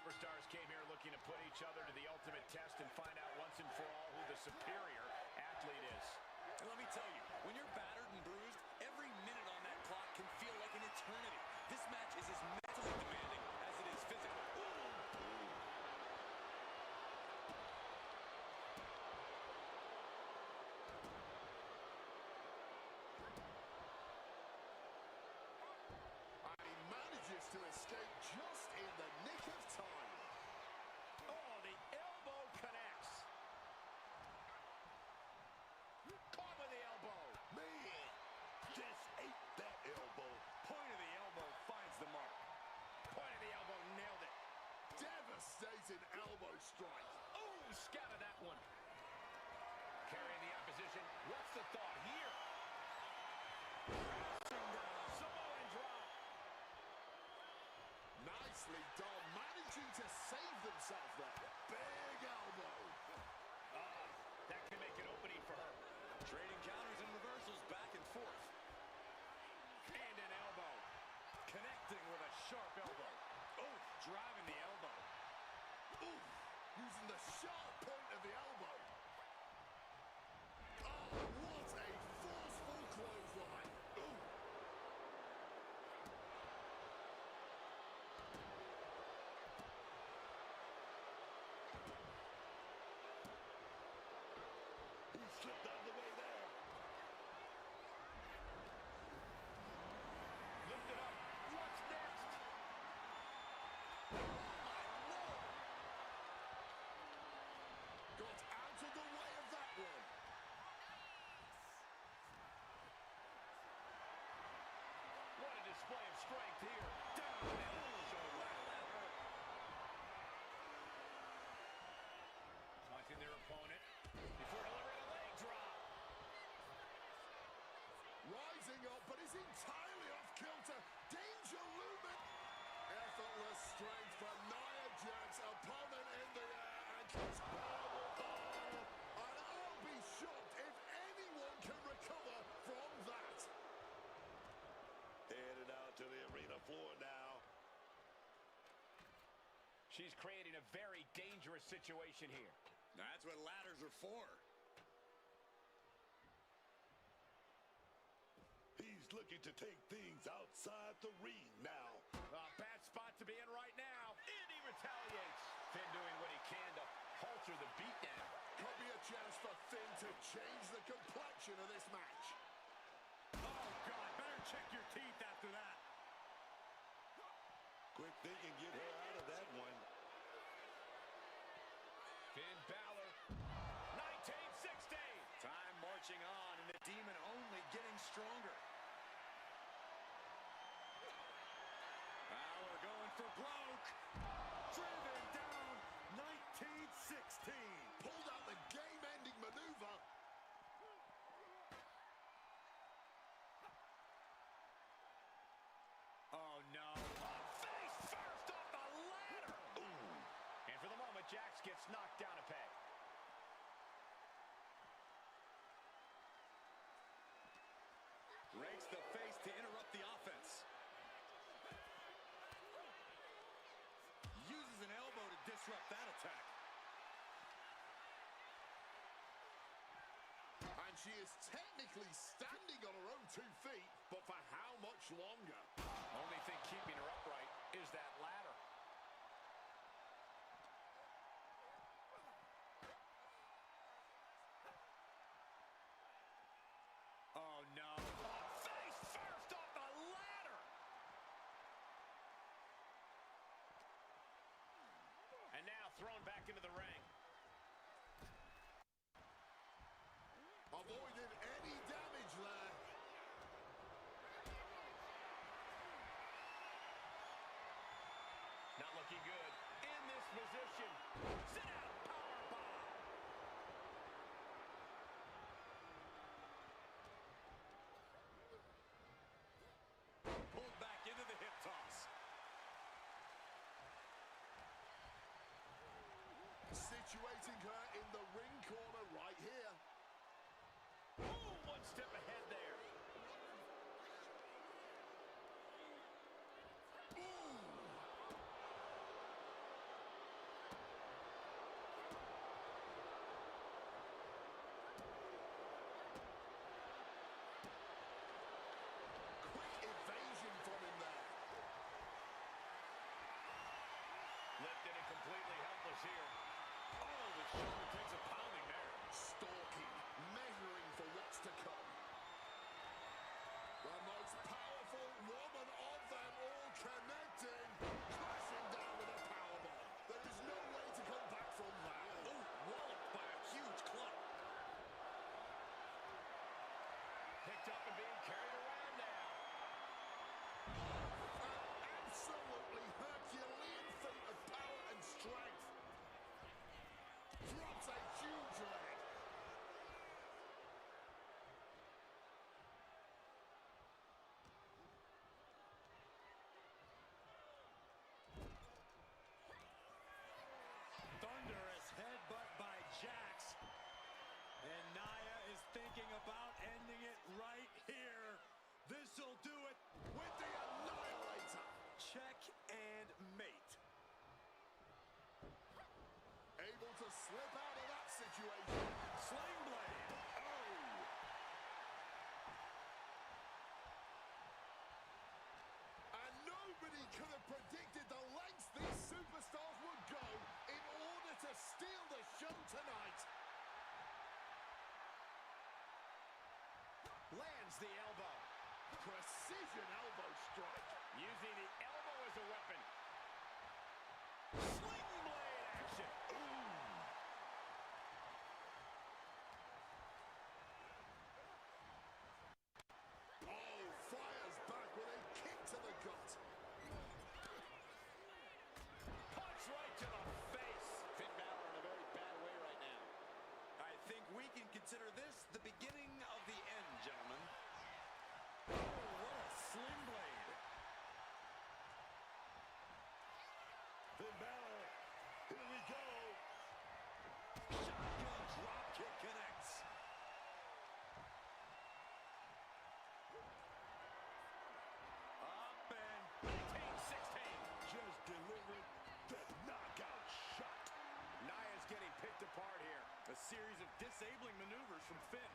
superstars came here looking to put each other to the ultimate test and find out once and for all who the superior athlete is. And let me tell you, when you're battered and bruised, every minute on that clock can feel like an eternity. This match is as mentally demanding as it is physical. To escape just in the nick of time. Oh, the elbow connects. Caught with the elbow. Man, just ate that elbow. Point of the elbow finds the mark. Point of the elbow nailed it. Devastating elbow strike. Oh, scouted that one. Carrying the opposition. What's the thought here? Samoan drop. Nicely done, managing to save themselves there. Big elbow. That can make an opening for her. Trading counters and reversals back and forth. And an elbow. Connecting with a sharp elbow. Oh, driving the elbow. Ooh, using the sharp point of the elbow. Oh, what a forceful clothesline. Ooh. Slipped out of the way there. Lift it up. What's next? Oh, my Lord. Got out of the way of that one. What a display of strength here. Down the shoulder. Taunting their opponent before delivering a leg drop. Rising up, but is entirely off kilter. Danger looming. Effortless strength for NIA Jaxx. Opponent in the air and gets power. And I'll be shocked if anyone can recover from that. Headed out to the arena floor now. She's creating a very dangerous situation here. That's what ladders are for. He's looking to take things outside the ring now. A bad spot to be in right now. And he retaliates. Finn doing what he can to halter the beatdown. Could be a chance for Finn to change the complexion of this match. Oh, God. Better check your teeth after that. Quick thinking, get her out of that one. Finn Balor, 1960. Time marching on, and the demon only getting stronger. Balor going for broke. Driven down, 1916. Pulled out the game-ending maneuver. Oh, no. Face first off the ladder. Ooh. And for the moment, Jaxx gets knocked down a peg. Rakes the face to interrupt the offense. Uses an elbow to disrupt that attack. And she is technically standing on her own 2 feet, but for how much longer? Only thing keeping her upright is that ladder. Oh, no. Oh, face first off the ladder. And now thrown back into the ring. Avoiding any damage there. Not looking good. In this position. Sit out. Powerbomb. Pulled back into the hip toss. Situating her in the ring corner right here. Ooh, one step ahead there. heels here. Oh, the shoulder takes a pounding there. Stalking, measuring for what's to come. The most powerful woman of them all connecting. Crashing down with a powerbomb. There is no way to come back from that. Oh, walloped by a huge club. Picked up and being carried around now. An absolutely Herculean feat of power and strength. Drops a huge leg. Thunderous headbutt by Jaxx. And Nia is thinking about ending it right here. This'll do it. With the Annihilator. Check and mate. Able to slip out of that situation. Sling blade. Oh. And nobody could have predicted the lengths these superstars would go in order to steal the show tonight. Lands the elbow. Precision elbow strike. Using the elbow as a weapon. Sling blade action. Oh, fires back with a kick to the gut. Punch right to the face. Finn Balor in a very bad way right now. I think we can consider this the beginning of the end, gentlemen. Oh, what a sling blade. Finn Balor, here we go. Shotgun drop kick connects. Up and Maintain 16. Just delivered the knockout shot. Nia's getting picked apart here. a series of disabling maneuvers from Finn.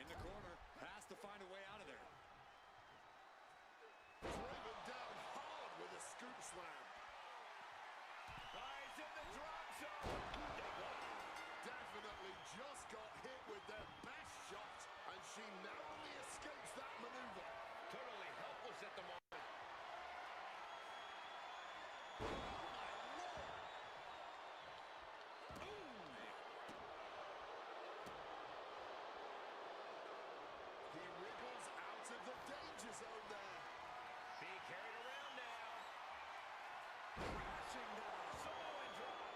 In the corner, has to find a way out of there. Driven down hard with a scoop slam. He's in the drop zone. Definitely just got hit with their best shot, and she narrowly escapes that maneuver. Totally helpless at the moment. He wriggles out of the danger zone there. Being carried around now. Crashing down. Samoan drop.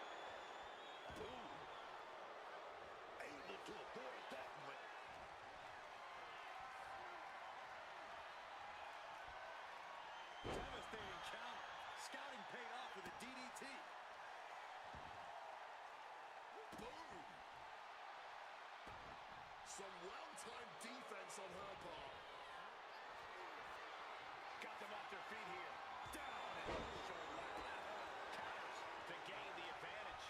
Boom. Able to avoid that one. Devastating count. Scouting paid off with a DDT. Boom. Some well-timed defense on her part. Got them off their feet here. Down and short left. Counters to gain the advantage.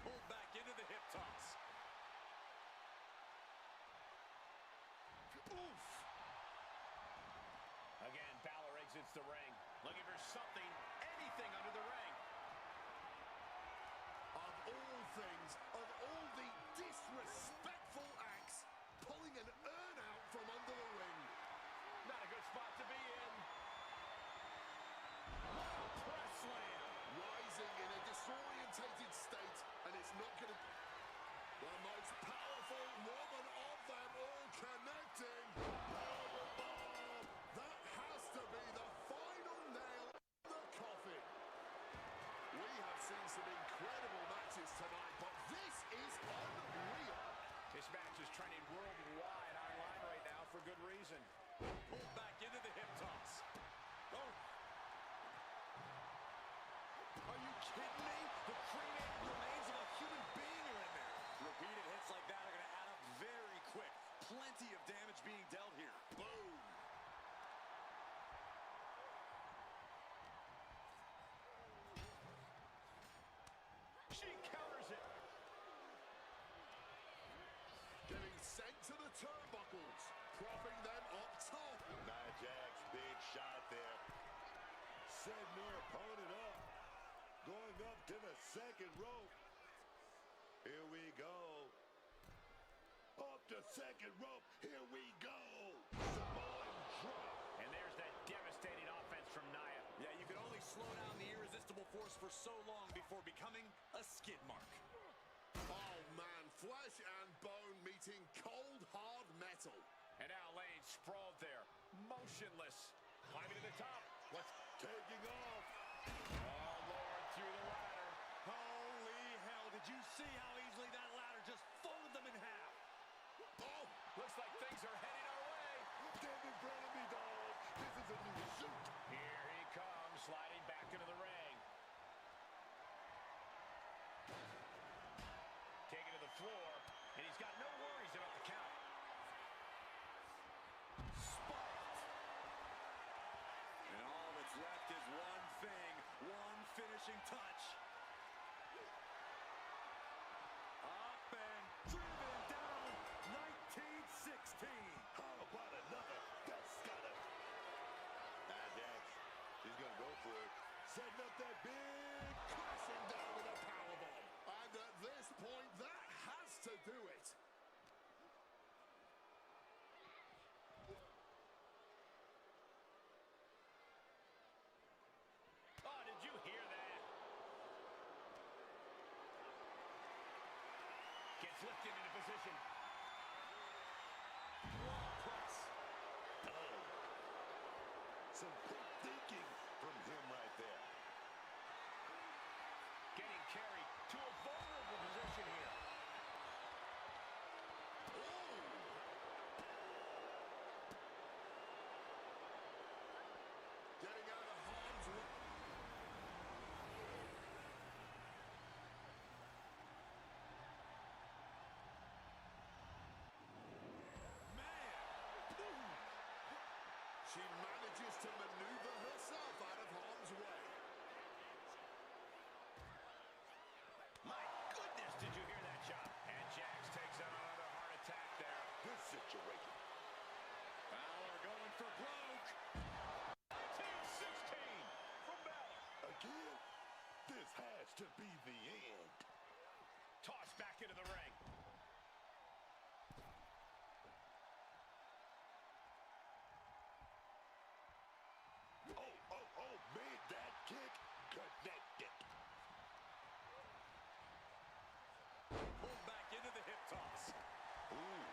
Pulled back into the hip toss. Oof. Again, Balor exits the ring. Looking for something, anything under the ring. Of all things, of all the disrespectful acts, pulling an urn out from under the ring. Not a good spot to be in. Press slam. Rising in a disorientated state, and it's not going to... The most powerful woman of them all connecting. Powerbomb. That has to be the final nail in the coffin. We have seen some incredible matches tonight, but this is unreal. This match is trending worldwide online right now for good reason. Pulled back into the hip toss. Oh. Are you kidding me? The cremated remains of a human being are in there. Repeated hits like that are going to add up very quick. Plenty of damage being dealt here. Boom. She counters it. Getting sent to the turnbuckles, propping them up top. NIA Jaxx, big shot there. Setting her opponent up. second rope. Here we go. Samoan drop. And there's that devastating offense from Nia. Yeah, you can only slow down the irresistible force for so long before becoming a skid mark. Oh, man. Flesh and bone meeting cold, hard metal. And now Lane sprawled there, motionless. Climbing to the top. What's Taking off. Oh, Lord, through the ladder. Holy hell, did you see how easily that ladder just folded them in half? Oh, Looks like things are heading our way. Get in front of me, dog. This is a new shoot. Here he comes, sliding back into the ring. Taken to the floor, and he's got no worries about the count. Spiked. And all that's left is one thing, one finishing touch. Up and driven down, 1916. How about another? That's gotta. Jax, he's gonna go for it. Setting up that big. crashing down with a powerbomb. And at this point, that has to do it. Oh, did you hear that? Gets lifted into position. Wall press. Oh. Some quick thinking from him right there. Getting carried to a vulnerable position here. Getting out of harm's way. She manages to maneuver herself out of harm's way. My goodness, did you hear that shot? And Jaxx takes out another heart attack there. This situation. Balor going for broke. 1916 from Balor. Again, this has to be the end. Tossed back into the ring. Oh, made that kick connected. Pulled back into the hip toss. Ooh.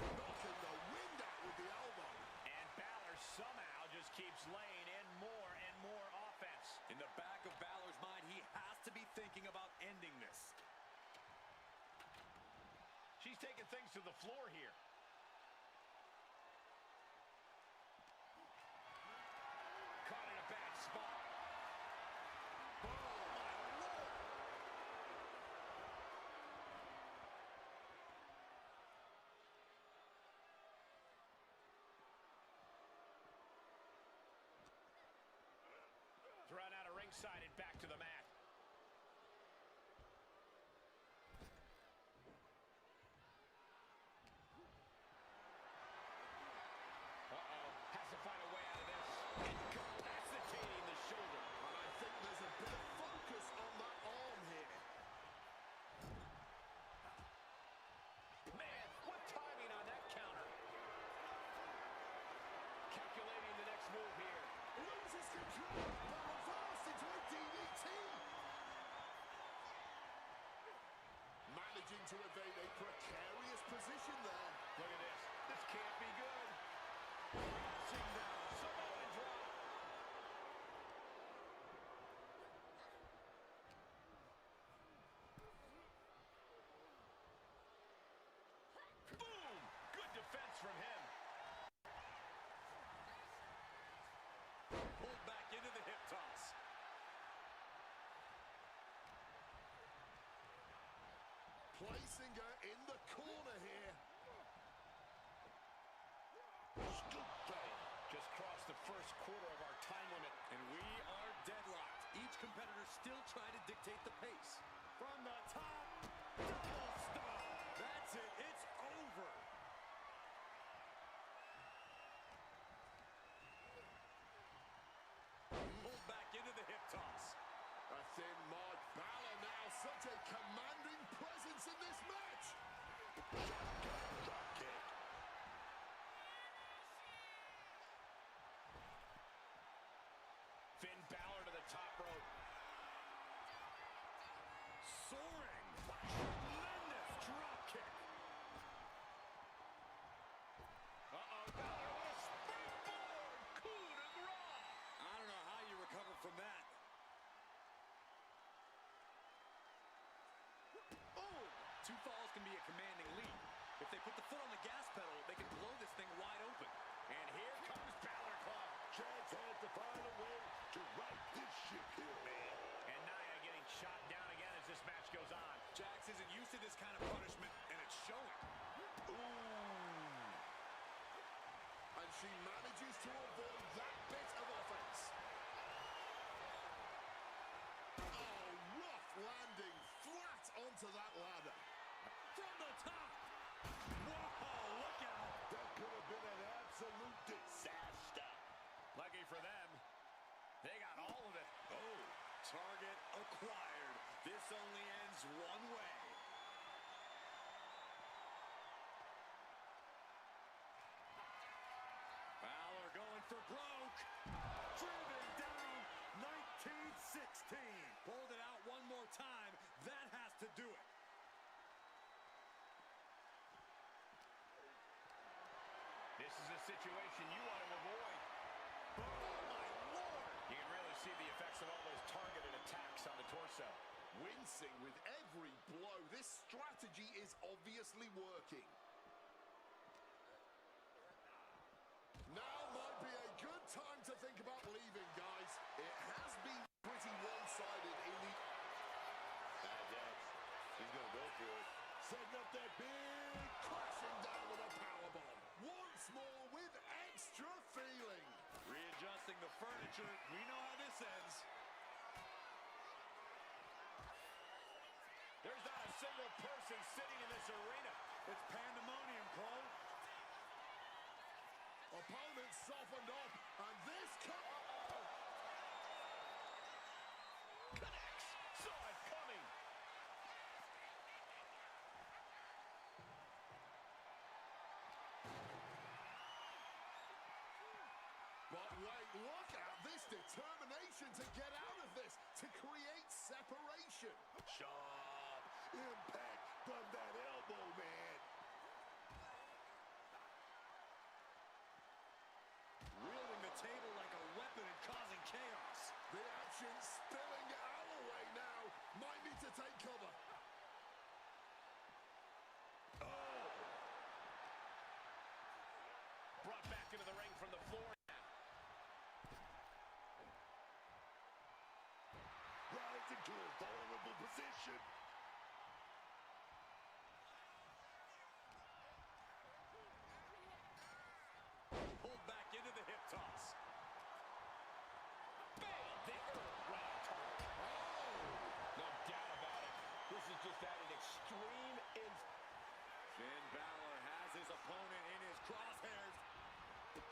Knocking the wind out with the elbow. And Balor somehow just keeps laying in more and more offense. In the back of Balor's mind, he has to be thinking about ending this. She's taking things to the floor here. Caught in a bad spot. Oh, my Lord. Thrown out of ringside and back to the mat. Uh-oh. Has to find a way out of this. Incapacitating the shoulder. And I think there's a bit of focus on that arm here. Man, what timing on that counter. Calculating the next move here. Loses control, but reversed into a DDT. Managing to evade a precarious position there. Look at this. This can't be good. Crashing down. Samoan drop. Boom! Good defense from him. Pulled back into the hip toss. Placing her in the corner here. Scoop down. Just crossed the first quarter of our time limit. And we are deadlocked. Each competitor still trying to dictate the pace. From the top, double stomp. That's it. It's over. Pulled back into the hip toss. A thin Mark Balor now such a commanding presence in this match. 2 falls can be a commanding lead. If they put the foot on the gas pedal, they can blow this thing wide open. And here comes Balor Club. Jaxx had to find a way to right this ship here, man. And Nia getting shot down again as this match goes on. Jaxx isn't used to this kind of punishment, and it's showing. Ooh. And she manages to avoid that bit of offense. Oh, rough landing flat onto that ladder. From the top. Whoa, look out. That could have been an absolute disaster. Lucky for them, they got all of it. Oh, target acquired. This only ends one way. Balor going for broke. Driven down. 1916. Pulled it out one more time. That has to do it. This is a situation you want to avoid. Oh, my Lord! You can really see the effects of all those targeted attacks on the torso. Wincing with every blow. This strategy is obviously working. Now might be a good time to think about leaving, guys. It has been pretty one-sided in the... Jaxx, he's going to go for it. Setting up that big... Crashing down with a powerbomb. Once more with extra feeling. Readjusting the furniture. We know how this ends. There's not a single person sitting in this arena. It's pandemonium, Cole. Opponent softened up, and this Connects. Saw it coming. But wait, look at this determination to get out of this, to create separation. Sharp impact from that elbow, man. Wielding the table like a weapon and causing chaos. The action spilling our way now. Might need to take cover. Oh, Brought back into the ring from the floor. rides into a vulnerable position. Pulled back into the hip toss. Bang! The right target. Oh! No doubt about it. This is just at an extreme Finn Balor has his opponent in his crosshairs.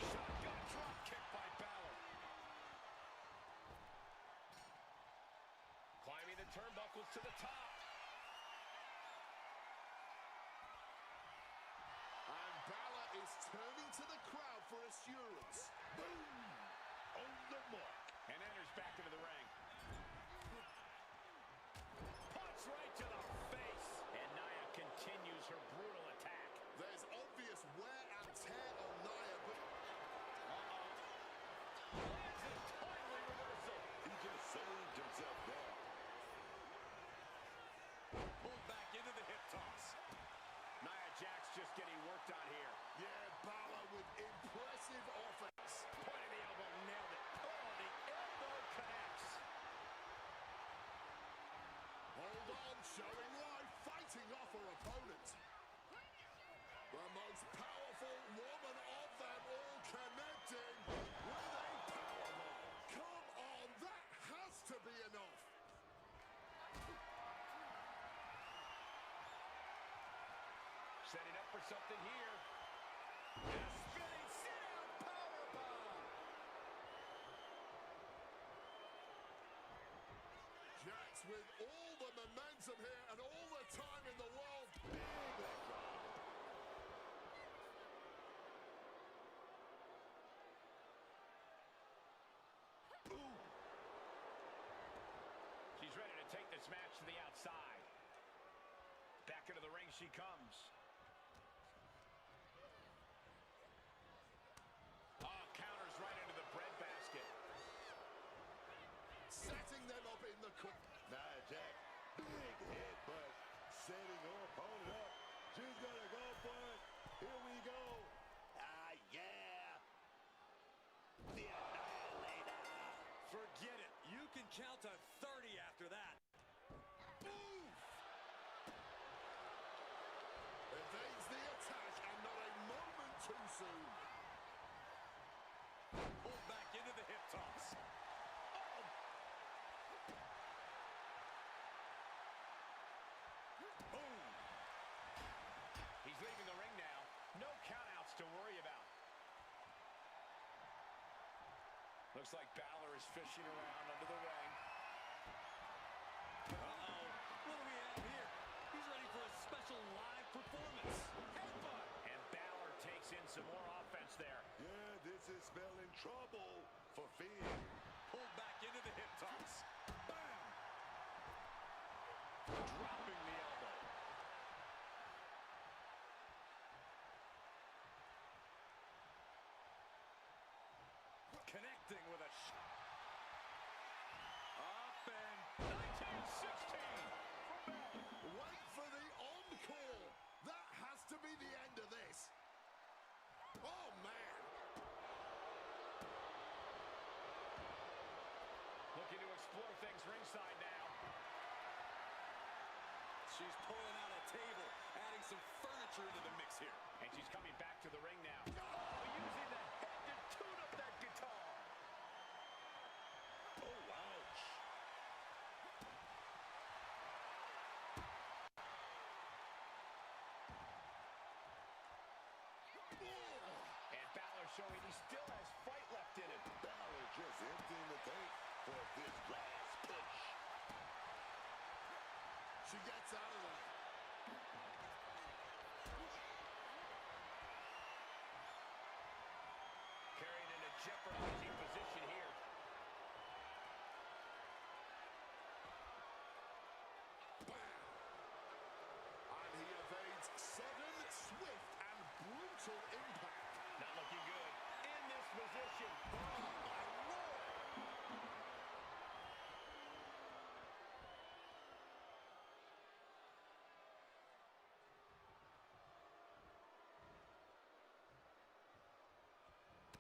shotgun drop kick by Balor. Climbing the turnbuckles to the top. And Balor is turning to the crowd for assurance. Boom! On the mark. And enters back into the ring. Punch right to the face. And Nia continues her brutal attack. There's obvious wear and tear on Nia, but... Lands a timely reversal. He just saved himself there. Pulled back into the hip toss. Nia Jaxx just getting worked on here. Yeah, Balor with impressive offense. Point of the elbow, nailed it. Oh, the elbow connects. Hold on, showing life, fighting off her opponent. The most powerful woman of them all connecting with a powerbomb. Come on, that has to be enough. Setting up for something here. And a spinning sit-out powerbomb. Jaxx with all the momentum here and all the time in the world. Big left arm. Boom! She's ready to take this match to the outside. Back into the ring she comes. Oh, counters right into the breadbasket. Setting them up in the corner. Nia Jaxx, big headbutt, setting her opponent gonna go for it. Here we go. Ah, yeah. The Annihilator. Forget it. You can count to 30 after that. Move! Evades the attack and not a moment too soon. Pulled back into the hip toss. Oh. Boom. He's leaving the ring now. No countouts to worry about. Looks like Balor is fishing around under the ring. Uh-oh. What do we have here? He's ready for a special live performance. Headbutt. And Balor takes in some more offense there. Yeah, this is spelling trouble for Finn. Pulled back into the hip toss. Bam! Dropping the elbow. Connecting with a shot. Up and 1916 from Balor. Wait for the encore. That has to be the end of this. Oh, man. Looking to explore things ringside now. she's pulling out a table, adding some furniture into the mix here. And she's coming back to the ring now. Oh, using the head to tune up that guitar. Oh, ouch. And Balor showing he still has fight left in him. Balor just emptying the tank for this last push. She gets out of there. Carrying in a jeopardizing position here. Bam! And he evades sudden, swift, and brutal impact. Not looking good. In this position. Oh, my Lord.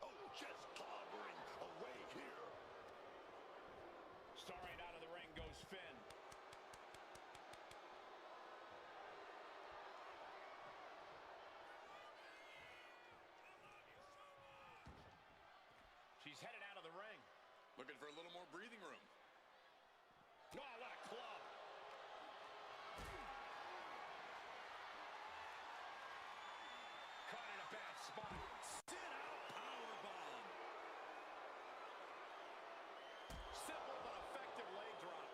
Oh, just clobbering away here. Starring out of the ring goes Finn. She's headed out of the ring. Looking for a little more breathing room. Oh, what a club. Caught in a bad spot. Sit out powerbomb. Simple but effective leg drop.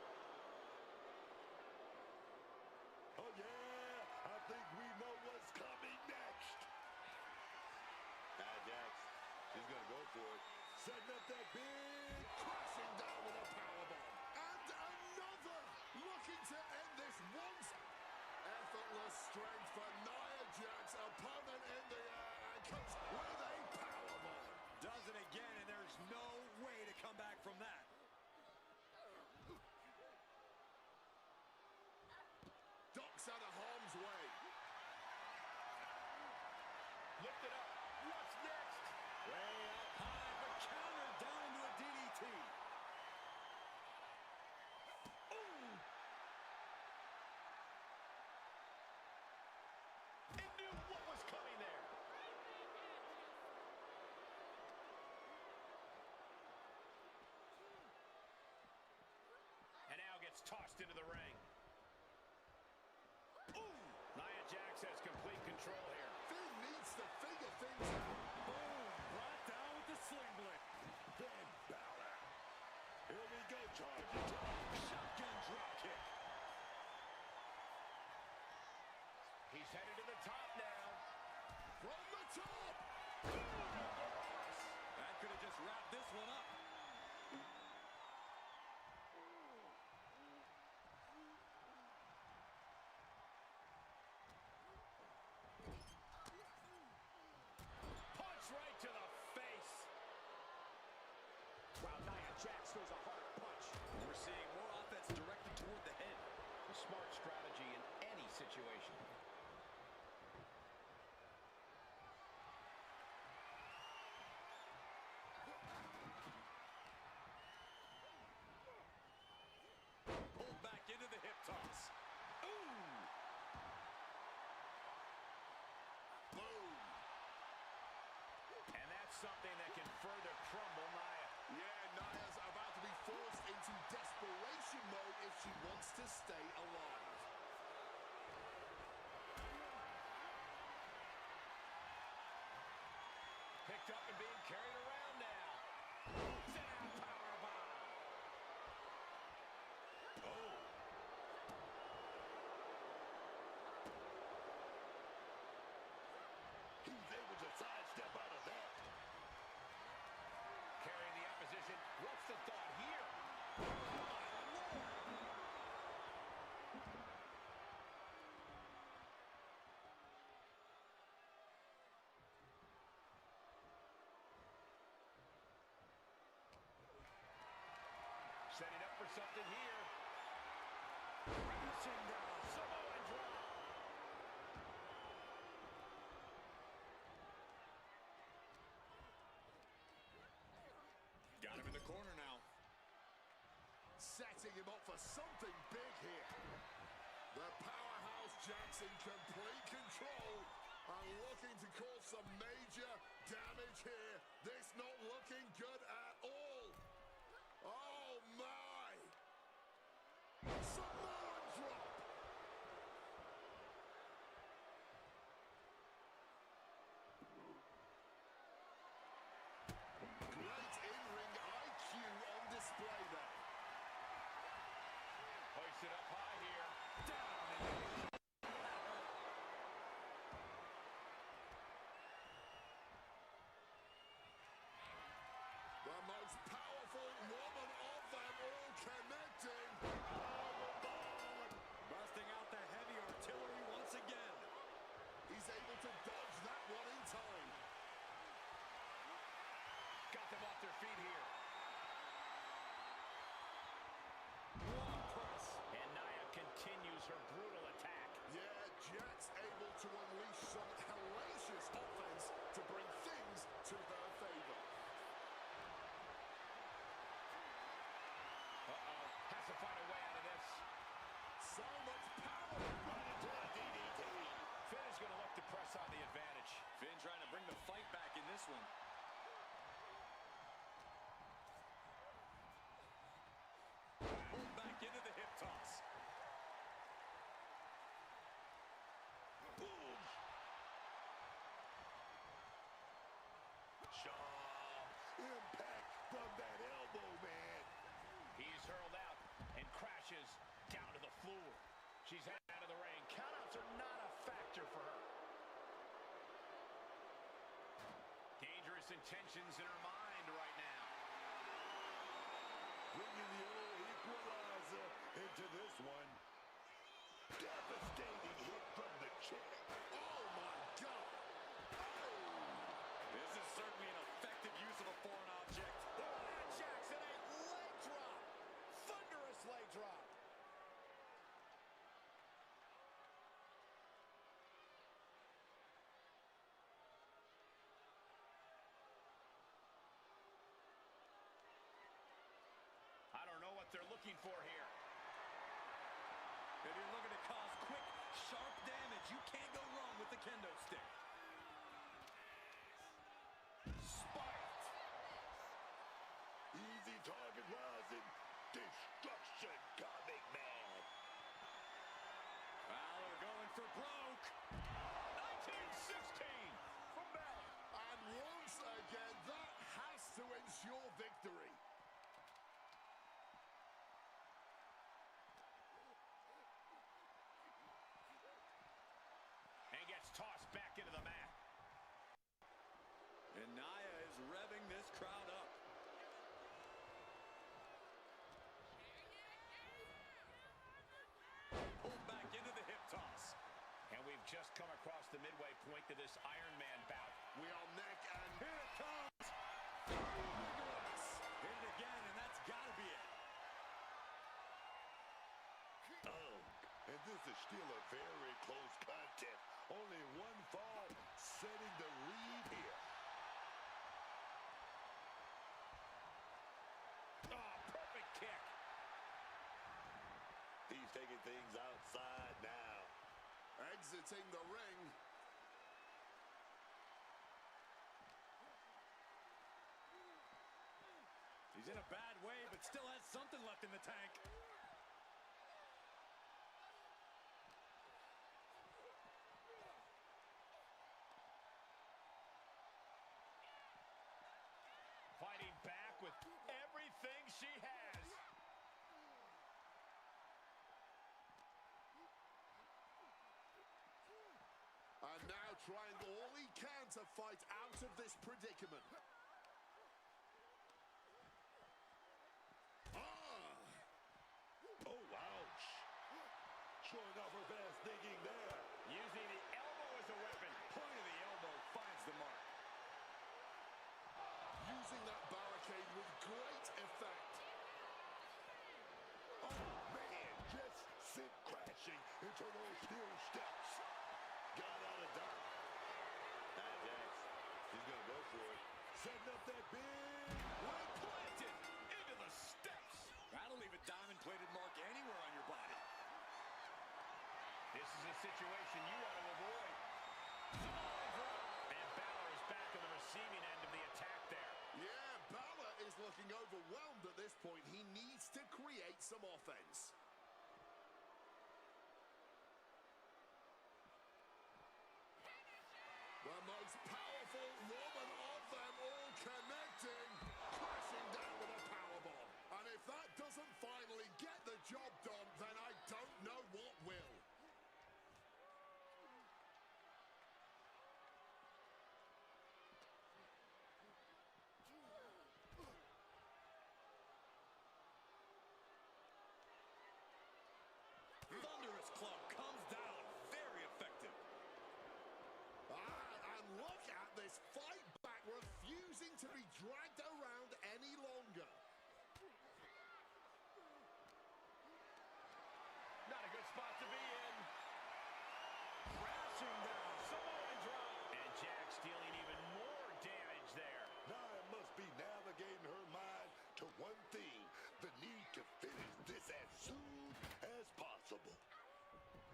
Oh, yeah. I think we know what's coming next. NIA Jaxx, she's going to go for it. Setting up that big Crashing down with a powerbomb. And another! Looking to end this once. Effortless strength for NIA Jaxx. Opponent in the air and comes with a powerbomb. Does it again, and there's no way to come back from that. Ducks out of harm's way. Lift it up. What's next? Way up high, but counter down to a DDT. Ooh. It knew what was coming there. And now gets tossed into the ring. Ooh. NIA Jaxx has complete control here. Finn needs to figure things out. Boom. Brought down with the sling blade. Ben Balor. Here we go, charging. Shotgun drop kick. He's headed to the top now. From the top. That could have just wrapped this one up. Punch right to the face. Wow, NIA Jaxx throws a hard punch. We're seeing more offense directed toward the head. A smart strategy in any situation. further crumble Nia. Yeah, Nia's about to be forced into desperation mode if she wants to stay alive. Picked up and being carried around now. Sit out powerbomb. Oh. He's able to sidestep out of that. Carrying the opposition. What's the thought here? Oh, my Lord. Setting up for something here. Crashing down. Samoan drop. Got him in the corner now. Setting him up for something big here. The powerhouse Jaxx in complete control and looking to cause some major damage here. This not looking good at all. Oh my! Samoan drop! Great in-ring IQ on display there. Hoisted up high here. Down and the most powerful woman of them all connecting. Busting out the heavy artillery once again. He's able to dodge that one in time. got them off their feet here. Wall press. And Nia continues her brutal attack. Yeah, Jaxx able to unleash some hellacious offense to bring things to her favor. Uh-oh. Has to find a way out of this. So much power. Right into a DDT. Finn is going to look to press on the advantage. Finn trying to bring the fight back in this one. Pulled back into the hip toss. Boom. Sharp impact from that elbow, man. He's hurled out and crashes down to the floor. She's headed out of the ring. Countouts are not a factor for her. Dangerous intentions in her mind right now. Bringing the old equalizer into this one. Devastating hit from the chair. Oh my God. Oh. This is certainly an effective use of a foreign object. NIA Jaxx in a leg drop. Thunderous leg drop. I don't know what they're looking for here. If you're looking to cause quick, sharp damage, you can't go wrong with the kendo stick. Spiked. Easy target rising. Destruction coming, man. Balor going for broke. 1916 from Balor. And once again, that has to ensure victory. And gets tossed back into the mat. And Nia is revving this crowd up. Pulled back into the hip toss. And we've just come across the midway point to this Iron Man bout. We are neck and Here it comes. Hit it again, and that's got to be it. Oh, and this is still a very close contest. Only one fall setting the lead here. Oh, perfect kick. He's taking things outside now. exiting the ring. He's in a bad way, but still has something left in the tank. Fighting back with everything she has. And now trying all he can to fight out of this predicament. Oh, ouch. Showing off her fast thinking there. Using the elbow as a weapon. Point of the elbow finds the mark. Using that barricade with great effect. Oh, man, just sent crashing into those steel steps. Got out of dodge. Nia Jax, she's going to go for it. Setting up that big Right planted into the steps. That'll leave a diamond-plated mark anywhere on your body. This is a situation you want to avoid. And Balor is back on the receiving end of the attack there. Yeah, Balor is looking overwhelmed at this point. He needs to create some offense. The most powerful woman of them all connecting, crashing down with a powerbomb. And if that doesn't finally get the job done, then I don't know what will. Thunderous club comes down. Very effective. And look at this fight back, refusing to be dragged around any longer. Not a good spot to be in. Crashing down. Samoan drop. And Jax dealing even more damage there. Nia must be navigating her mind to one thing, the need to finish this as soon as possible.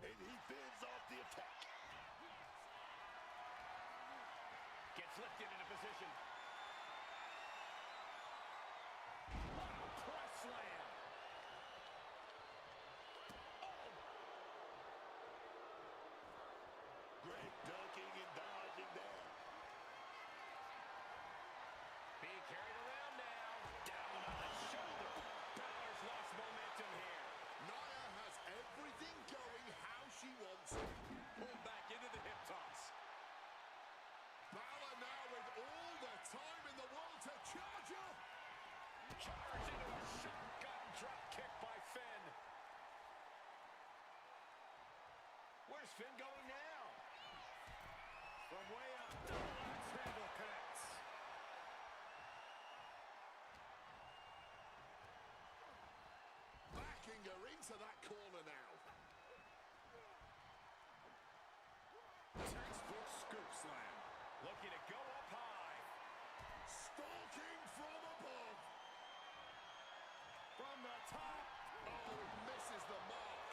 And he fends off the attack. Gets lifted into position. Wow, press slam. Great ducking and dodging there. Being carried around now. Down on the shoulder. Balor's lost momentum here. Nia has everything going how she wants it. Pulled back into the hip toss. Balor now with all the time in the world to charge up. Charge into a shotgun drop kick by Finn. Where's Finn going now? From way up, double axe handle connects. Backing her into that corner now. Textbook scoop slam. Looking to go up high. Stalking from above. From the top. Oh, misses the mark.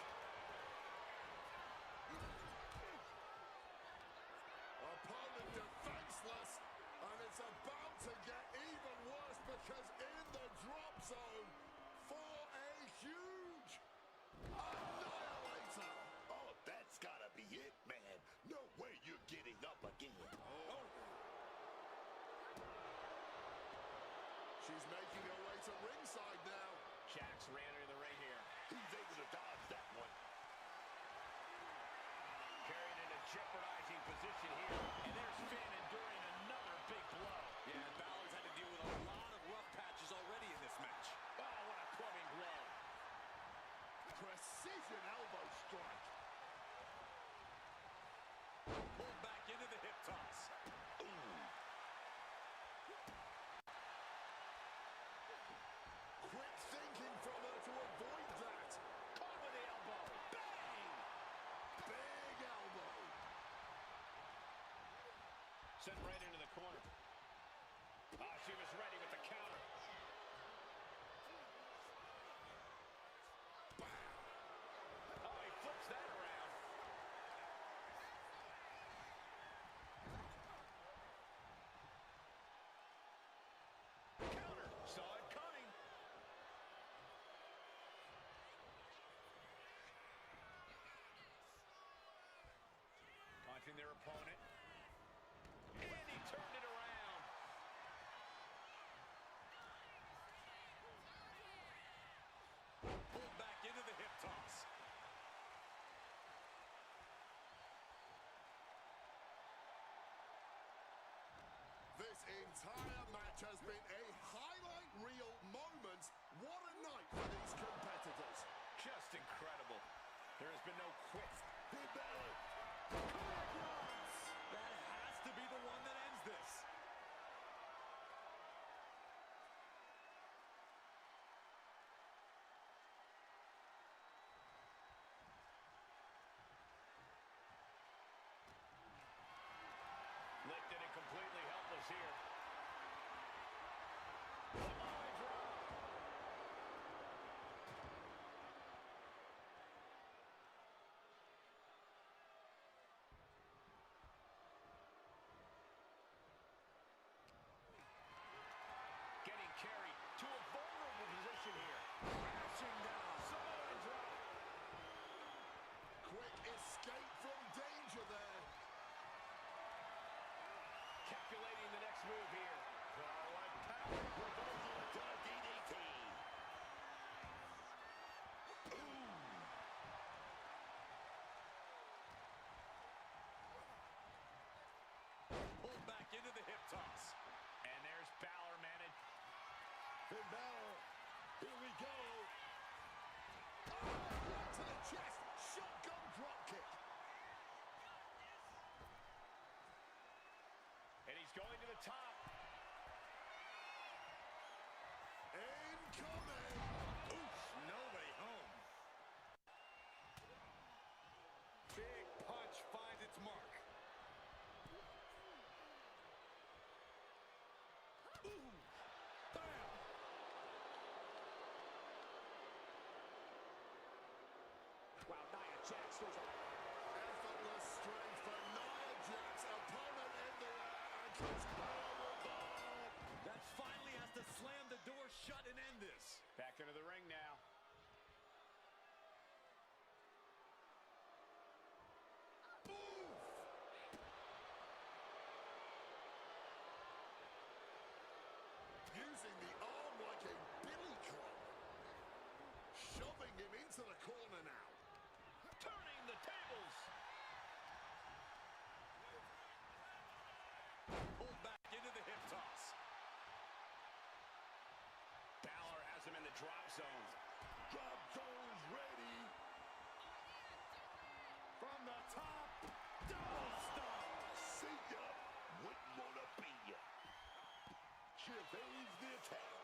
Opponent defenseless, and it's about to get even worse because in the drop zone for a huge annihilator. Oh, that's gotta be it, man. No way you're getting up again. Oh. She's making her way to ringside now. Jax ran into the ring here. He's able to dodge that one. Carried in a jeopardizing position here. And there's Finn enduring another big blow. Yeah, Balor's had to deal with a lot of rough patches already in this match. Oh, what a clubbing blow. Precision elbow strike. Pulled back into the hip toss. Quick thinking from her to avoid that. Caught with the elbow. Bang! Big elbow. Sent right into the corner. Ah, she was ready with the counter. Oh, he flips that around. Counter. Saw it coming. entire match has been a highlight reel moment. What a night for these competitors. Just incredible. There has been no quit. Hit Balor. That has to be the one that ends this. Lifted and completely helpless here. Samoa drop. Getting carried to a vulnerable position here. Crashing down. Samoa drop. Quick escape from danger there. Calculating the next move here. Like power reversal to a DDT. Pulled back into the hip toss. And there's Balor, man. Finn Balor. Here we go. Right to the chest. Shotgun drop kick. And he's going to the top. Incoming. Oof, no way home. Big punch finds its mark. Ooh, bam. Wow, NIA Jaxx goes on. Effortless strength for NIA Jaxx. Opponent in the air and cuts powerbomb. That finally has to slam the door shut and end this. Back into the ring now. Using the arm like a billy club. Shoving him into the corner now. Turning the tables. Pulled back into the hip toss. Balor has him in the drop zone. Drop zone's ready. From the top, double stomp. See ya. Wouldn't wanna be ya. Chip aids the attack.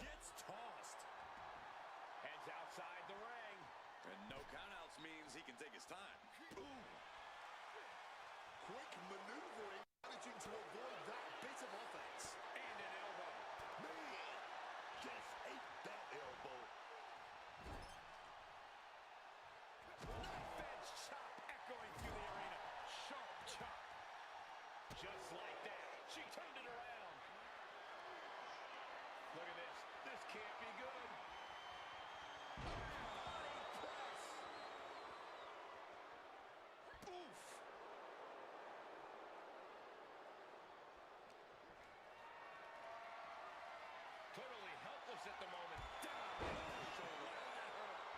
Gets tossed. Heads outside the ring. And no countouts means he can take his time. Boom. Quick maneuvering, managing to avoid that bit of offense. And an elbow. Man, just ate that elbow. Knife edge chop echoing through the arena. Sharp chop. Just like that. She turned it around. Look at this. This can't be good. Body press. Oof. Totally helpless at the moment. Down on the shoulder.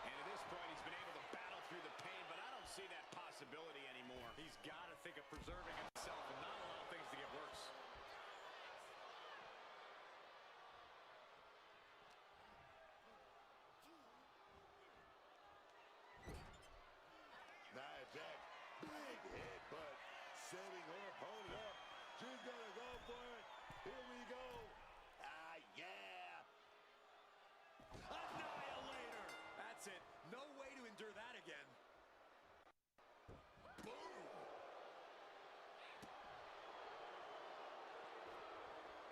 And at this point, he's been able to battle through the pain, but I don't see that possibility anymore. He's got to think of preserving himself and not allow things to get worse. NIA Jaxx, big head, but setting her opponent up. She's gonna go for it. Here we go. Ah, yeah. Annihilator. That's it. No way to endure that again. Boom.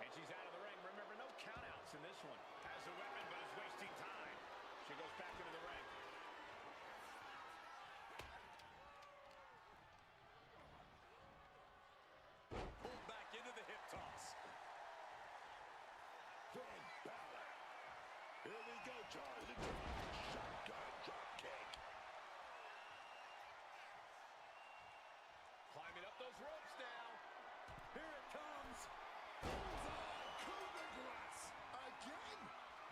And she's out of the ring. Remember, no countouts in this one. Has a weapon, but is wasting time. She goes back into the ring. Pulled back into the hip toss. Finn Balor. Here we go, Charles. Shotgun drop kick. Climbing up those ropes now. Here it comes. Bullseye coup de grace. Again?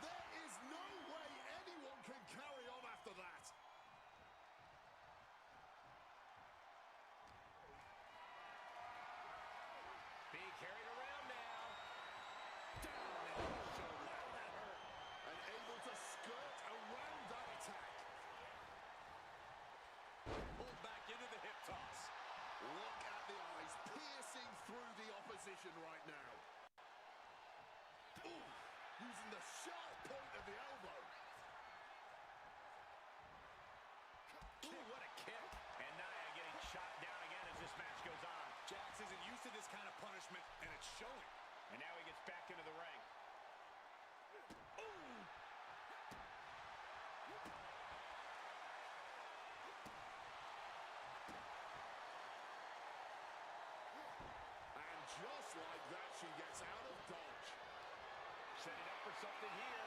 There is no way anyone can carry on after that. position right now. Ooh, using the sharp point of the elbow. Ooh, what a kick. And Nia getting shot down again as this match goes on. Jax isn't used to this kind of punishment, and it's showing. And now he gets back into the ring. Ooh. And just like that, she gets out of dodge. Setting up for something here.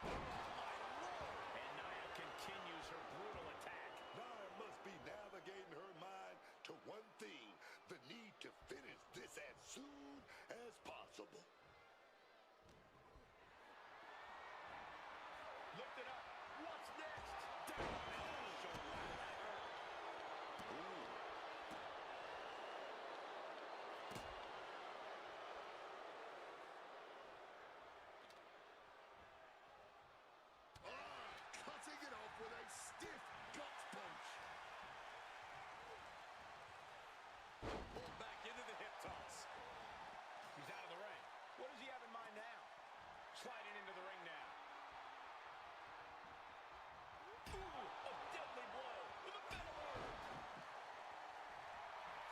Oh, my Lord. And Nia continues her brutal attack. Nia must be navigating her mind to one thing, the need to finish this as soon as possible. Lift it up. What's next? Down. Oh, shoulder. That hurt. Ooh. Cutting it off with a stiff gut punch. Pulled back into the hip toss. He's out of the ring. What does he have in mind now? Sliding into the ring now. Ooh, a deadly blow with a Balor.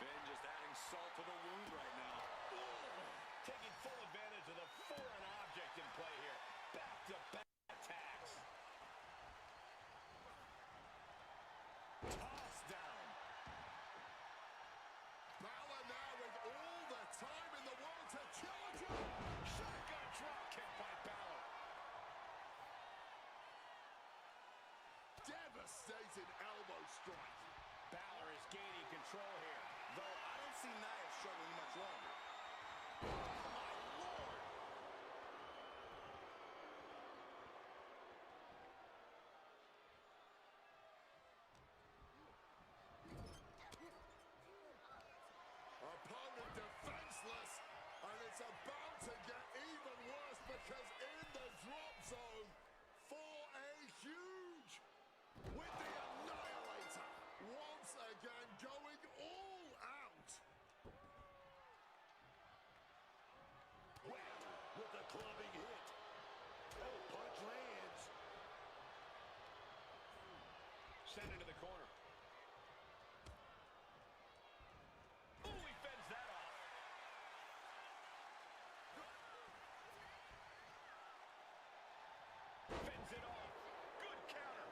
Finn just adding salt to the wound right now. Ooh, taking full advantage of the foreign object in play here. Back-to-back attacks. Toss down. Balor now with all the time in the world to charge her. Shotgun drop kick by Balor. Devastating elbow strike. Balor is gaining control here. Though I don't see Nia struggling much longer. Oh, my Lord. Opponent defenseless, and it's about to get even worse because in the drop zone for a huge with the Annihilator once again going all out. Well, with a clubbing hit. Oh, punch lands. Sent into the corner. Ooh, he fends that off. Fends it off. Good counter.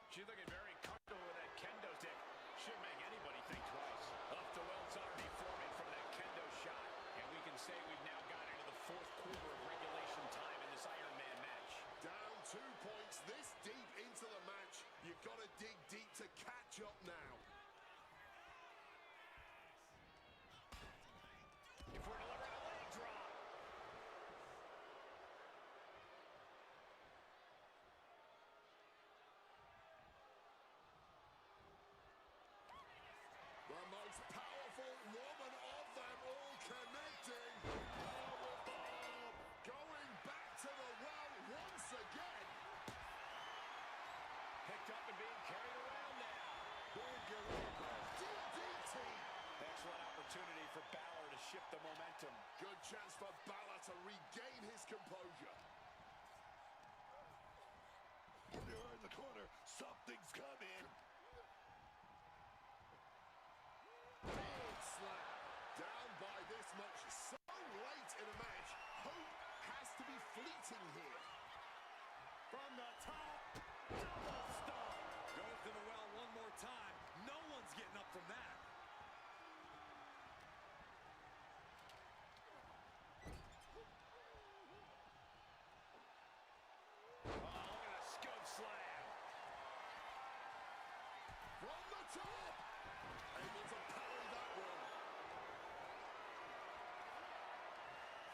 She's looking very comfortable with that kendo stick. Should make anybody think twice. Off the welts already forming from that kendo shot. And we can say we've now got into the fourth quarter of regulation time in this Iron Man match. Down 2 points this deep into the match. You've got to dig deep to catch up now. If we're delivering a leg drop. The most powerful woman of them all connecting. Powerbomb. Going back to the well once again. Picked up and being carried around now. DDT. Excellent opportunity for Balor to shift the momentum. Good chance for Balor to regain his composure. When you're in the corner, something's coming. Big slam. Down by this much so late in a match. Hope has to be fleeting here. From the top, double stomp. Goes to the well one more time. No one's getting up from that. Oh, look at a scope slam. From the top. Able to parry that one.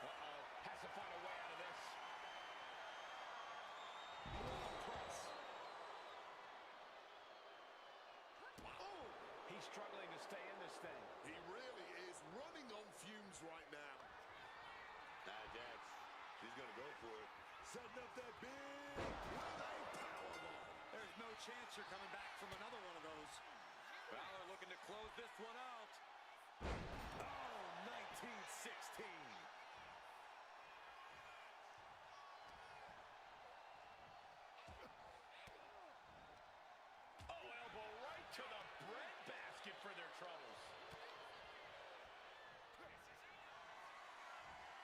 Uh-oh. Has to find a way out of this. Press. Oh, he's struggling to stay in this thing. He really is running on fumes right now. Nia Jax, she's gonna go for it. Setting up that big With a powerbomb. There's no chance you're coming back from another one of those. Balor looking to close this one out. Oh, 1916. Oh, elbow right to the breadbasket for their troubles.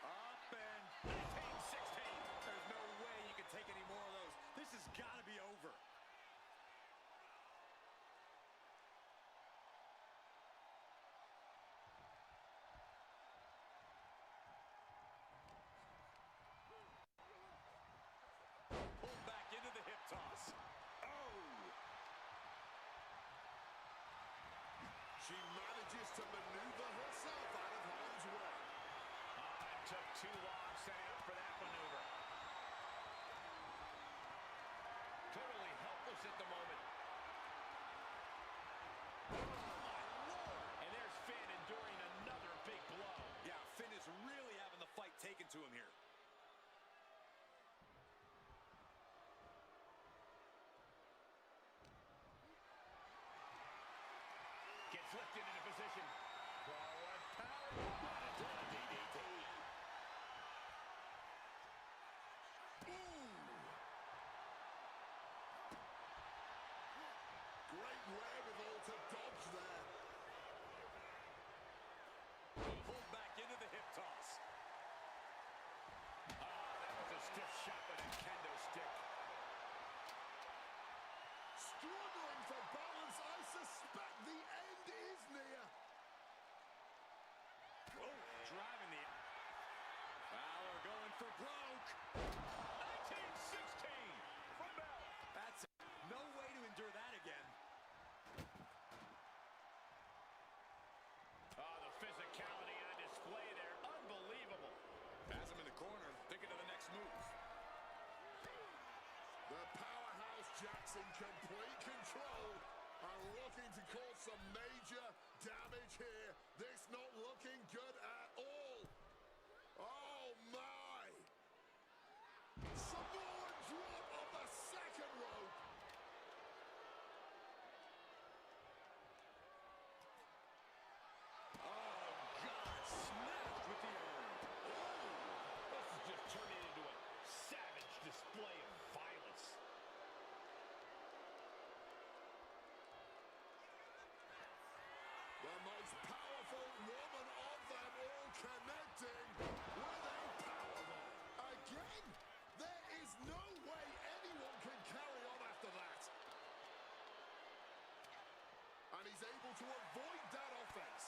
Up and 1916. There's no way you can take any more of those. This has got to be over. Pulled back into the hip toss. Oh! She manages to maneuver herself out of harm's way. It took too long setting up for that maneuver. Totally helpless at the moment. And there's Finn enduring another big blow. Yeah, Finn is really having the fight taken to him here. Gets lifted into position. Forward power. Into a DDT. Great wherewithal to dodge there. Pulled back into the hip toss. That was a stiff shot with a kendo stick. Struggling for balance. I suspect the end is near. Oh, driving the... Balor going for broke. 1916 from Balor. That's it. No way to endure that again. The physicality on display there. Unbelievable. Has him in the corner, thinking of the next move. The powerhouse Jaxx in complete control and looking to cause some major damage here. This not looking good at all. Oh my! Samoan drop of the second rope. Oh, God, smashed with the arm. This is just turning into a savage display of violence. The most powerful woman of them all connecting with a powerbomb. Again, there is no way anyone can carry on after that. And he's able to avoid that offense.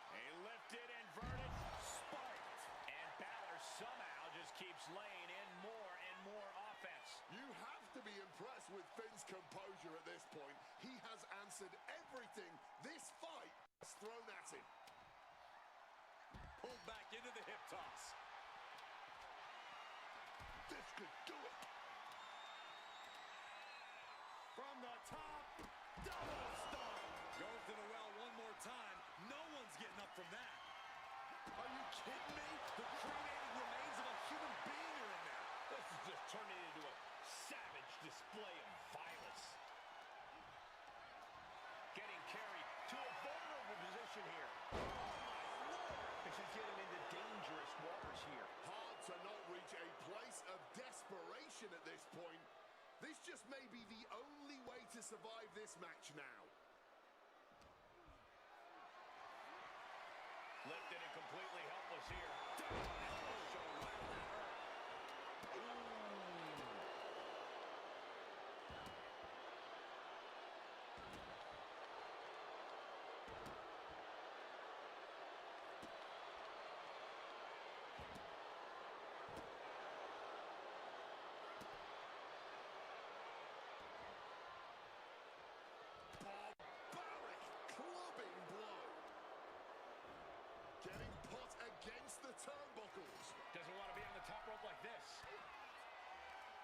A lifted, inverted, spiked. And Balor somehow just keeps laying in more and more offense. You have to be impressed with Finn's composure at this point. He has answered everything this fight has thrown at him. Pulled back into the hip toss. This could do it. From the top, double stomp. Goes to the well one more time. No one's getting up from that. Are you kidding me? The cremated remains of a human being are in there. This is just turning into a savage display of violence. Getting carried to a vulnerable position here. Oh, my Lord! This is getting into dangerous waters here. Hard to not reach a place of desperation at this point. This just may be the only way to survive this match now. Lifted and completely helpless here. Elbow showing right on that hurt. Barbaric clubbing blow. Getting put against the turnbuckles. Doesn't want to be on the top rope like this.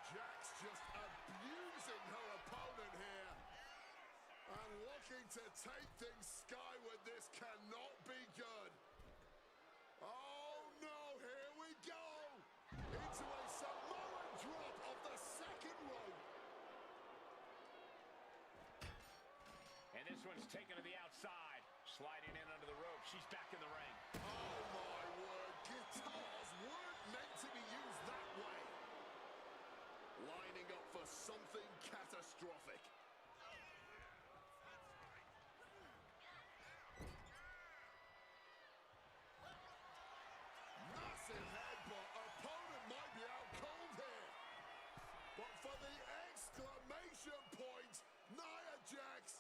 Jaxx just abusing her opponent here. And looking to take things skyward. This cannot be good. Oh no, here we go. Into a Samoan drop of the second rope. one's taken to the outside. Sliding in under the rope. She's back in the ring. Oh, my word. Guitars weren't meant to be used that way. Lining up for something catastrophic. Massive headbutt. Opponent might be out cold here. But for the exclamation point, NIA Jaxx.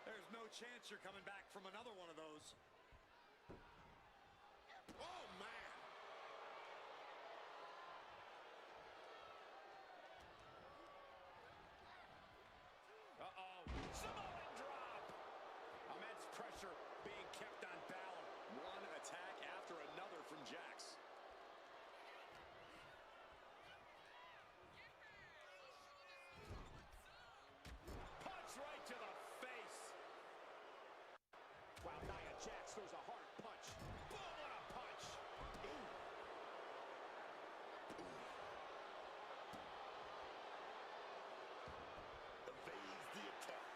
There's no chance you're coming back from another one of those. Oh, man. Uh-oh. Samoan drop. Immense pressure being kept on Balor. One attack after another from Jaxx. Punch right to the face. Wow, NIA Jaxx throws a hard punch. Boom, what a punch. Evades the attack.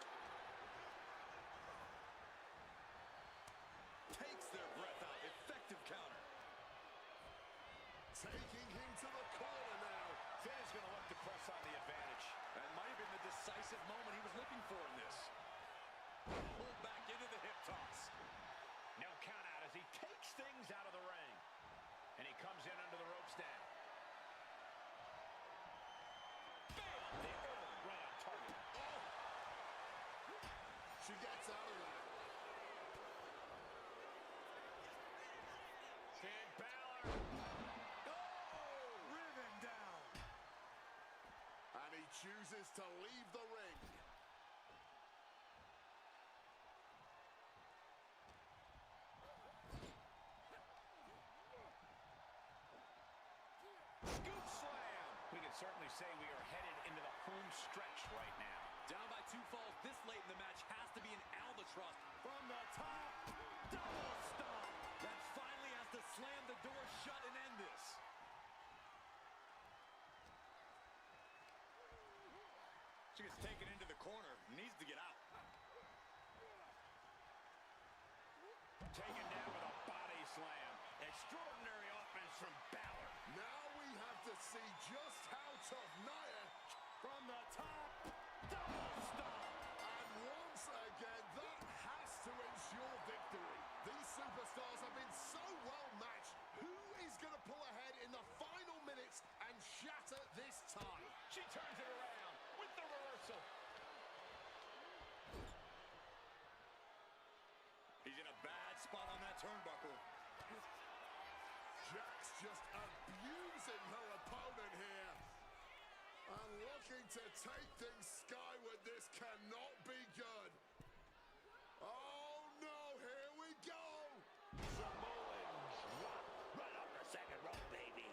Takes their breath out. Effective counter. Taking him to the corner now. Finn is going to look to press on the advantage. That might have been the decisive moment he was looking for in this. Pulled back into the hip toss. No count out as he takes things out of the ring. And he comes in under the ropes now. Bam! The elbow right on target. Oh! She gets out of there. Finn Balor. Oh! Driven down. And he chooses to leave the ring. Scoop slam. We can certainly say we are headed into the home stretch right now. Down by 2 falls this late in the match has to be an albatross. From the top, double stomp. That finally has to slam the door shut and end this. She gets taken into the corner, needs to get out. Taken down with a body slam. Extraordinary offense from Balor. Now we have to see just how tough Nia. From the top, double stomp. And once again, that has to ensure victory. These superstars have been so well matched. Who is going to pull ahead in the final minutes and shatter this tie? She turns it around with the reversal. He's in a bad spot on that turnbuckle. Jaxx just abusing her opponent here. And looking to take things skyward. This cannot be good. Oh no, here we go. Samoan drop. Right off the second rope, baby.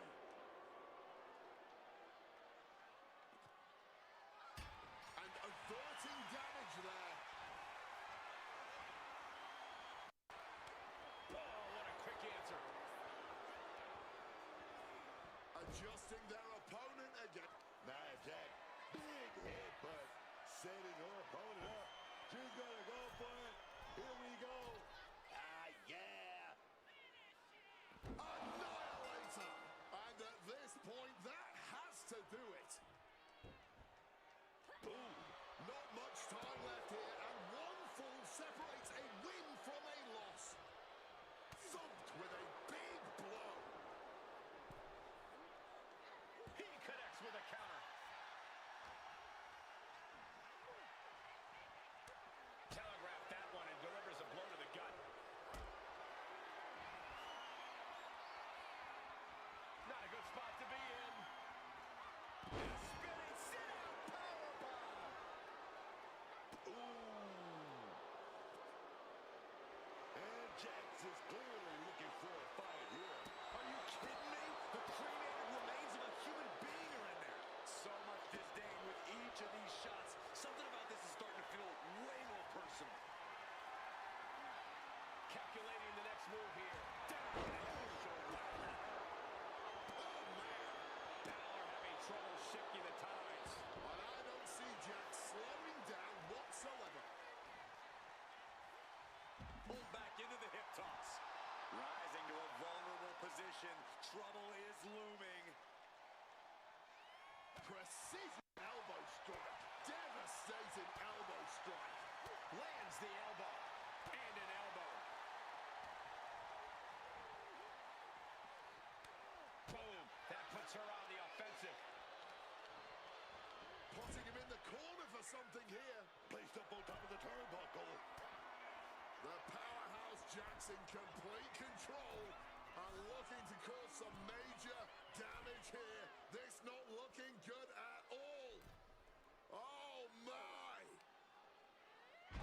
And averting damage there. Oh, what a quick answer. Adjusting their opponent again. NIA Jaxx, big headbutt, setting her opponent up. She's gonna go for it. Here we go. Ah, yeah. Annihilator. And at this point, that has to do it. Ooh. Not much time left here, and one fall separates a win from a loss. Thumped with a big blow. He connects with a counter. Telegraphed that one and delivers a blow to the gut. Not a good spot to be in. Spinning sit-out powerbomb. Ooh. And Jaxx is clearly looking for a fight here. Are you kidding me? The cremated remains of a human being are in there. So much disdain with each of these shots. Something about this is starting to feel way more personal. Calculating the next move here. Down and shoulder. Oh, man. Balor having trouble shifting the tides. And I don't see Jaxx slowing down whatsoever. position. Trouble is looming. Precision elbow strike. Devastating elbow strike. Lands the elbow. And an elbow. Boom. That puts her on the offensive. Putting him in the corner for something here. Placed up on top of the turnbuckle. The powerhouse Jaxx in complete control and looking to cause some major damage here. This not looking good at all. Oh my!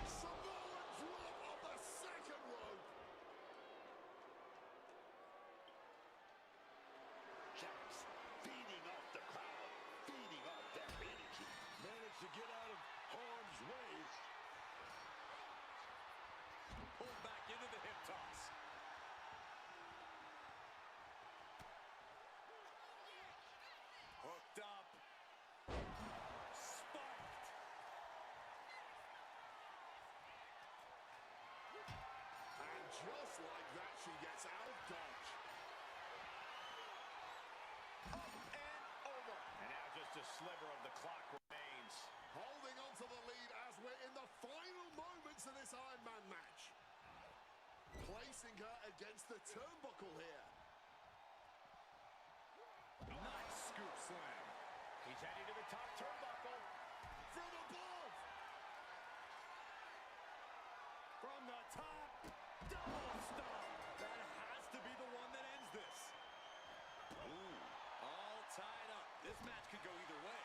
Samoan drop on the second rope. Jaxx feeding off the crowd, feeding off their energy. Managed to get out of harm's way. Pulled back into the hip toss. Hooked up. Spiked. And just like that, she gets out of dodge. Up and over. And now just a sliver of the clock remains. Holding on to the lead as we're in the final moments of this Iron Man match. Placing her against the turnbuckle here. Nice scoop slam. He's heading to the top turnbuckle. From above. From the top. Double stomp. That has to be the one that ends this. Ooh, all tied up. This match could go either way.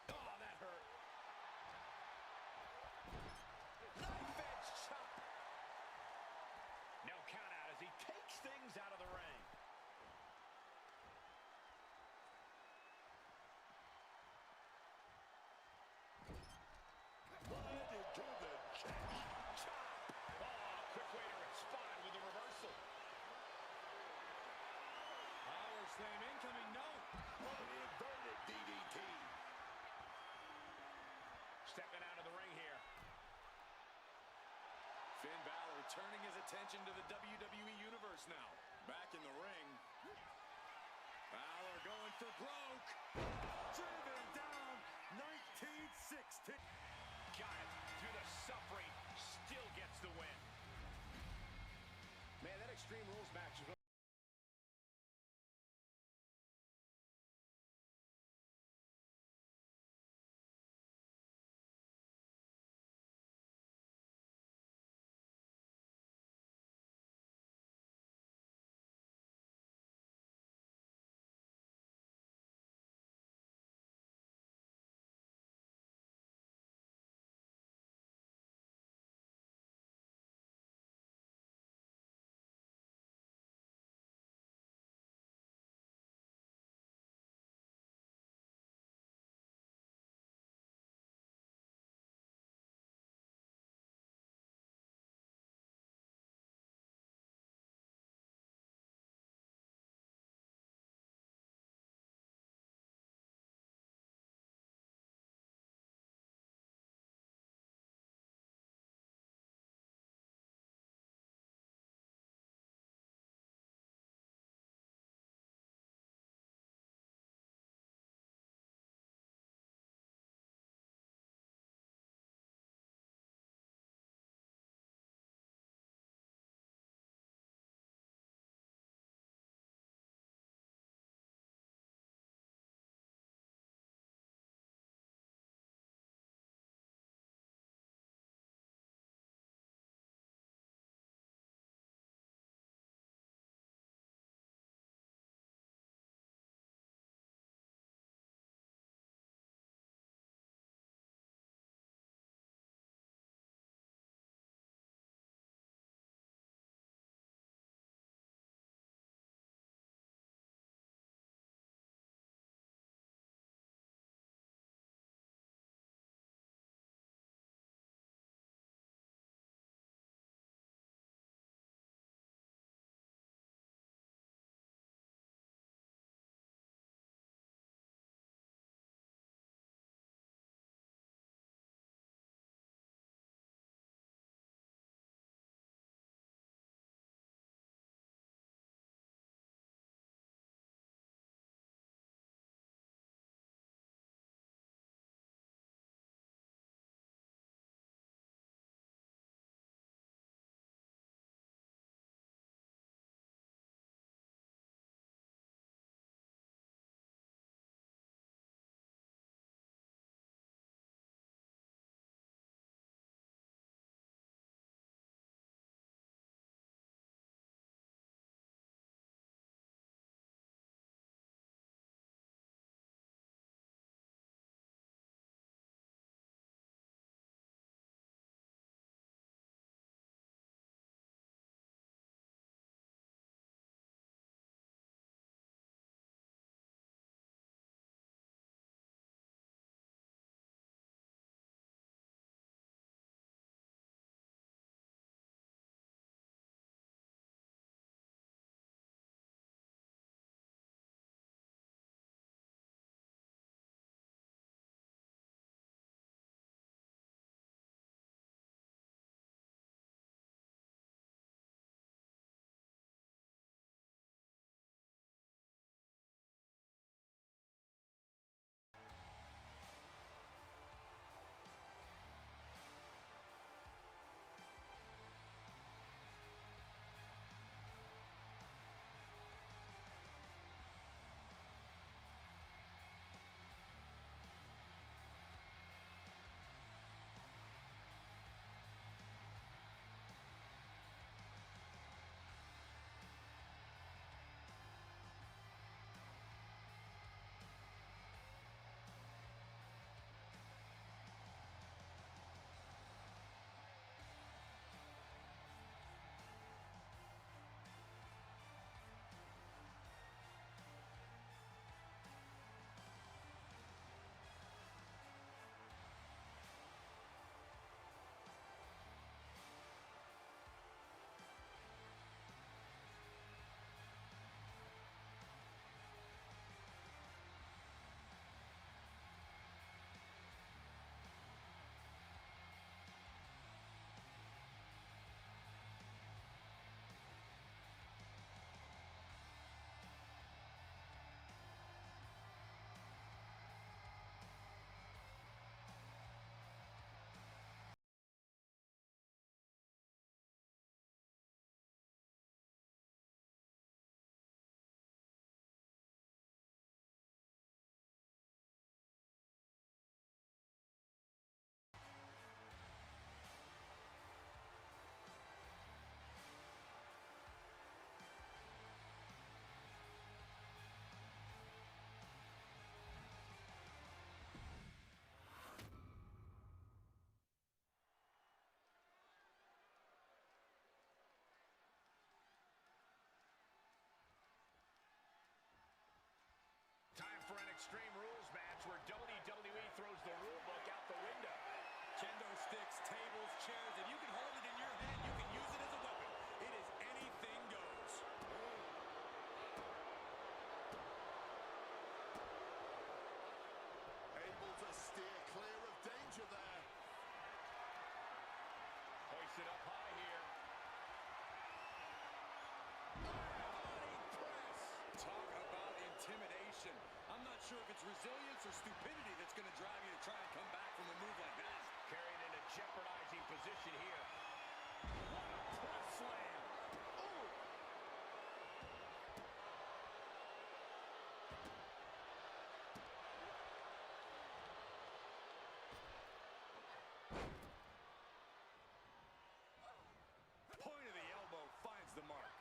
Oh, that hurt. Knife edge chop. No count out as he takes things out of the ring. Landed to the chest. Chop. Oh, quick way to respond with a reversal. Power slam incoming. No. What an inverted DDT. Stepping out of the ring here. Finn Balor turning his attention to the WWE Universe now. Back in the ring. Balor going for broke. Driven down. 1960. Got it. Through the suffering. Still gets the win. Man, that Extreme Rules match is sure if it's resilience or stupidity that's going to drive you to try and come back from a move like that. Carried in a jeopardizing position here. What a press slam. Oh! Point of the elbow finds the mark.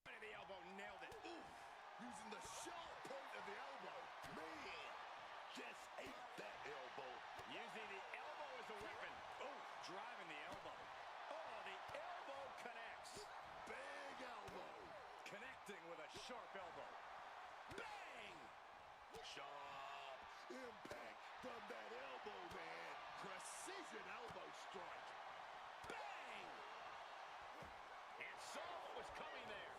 Point of the elbow, nailed it. Ooh, using the sharp point of the elbow. Man, just ate that elbow. Using the elbow as a weapon. Oh, driving the elbow. Oh, the elbow connects. Big elbow. Connecting with a sharp elbow. Bang! Sharp impact from that elbow, man. Precision elbow strike. Bang! And saw what was coming there.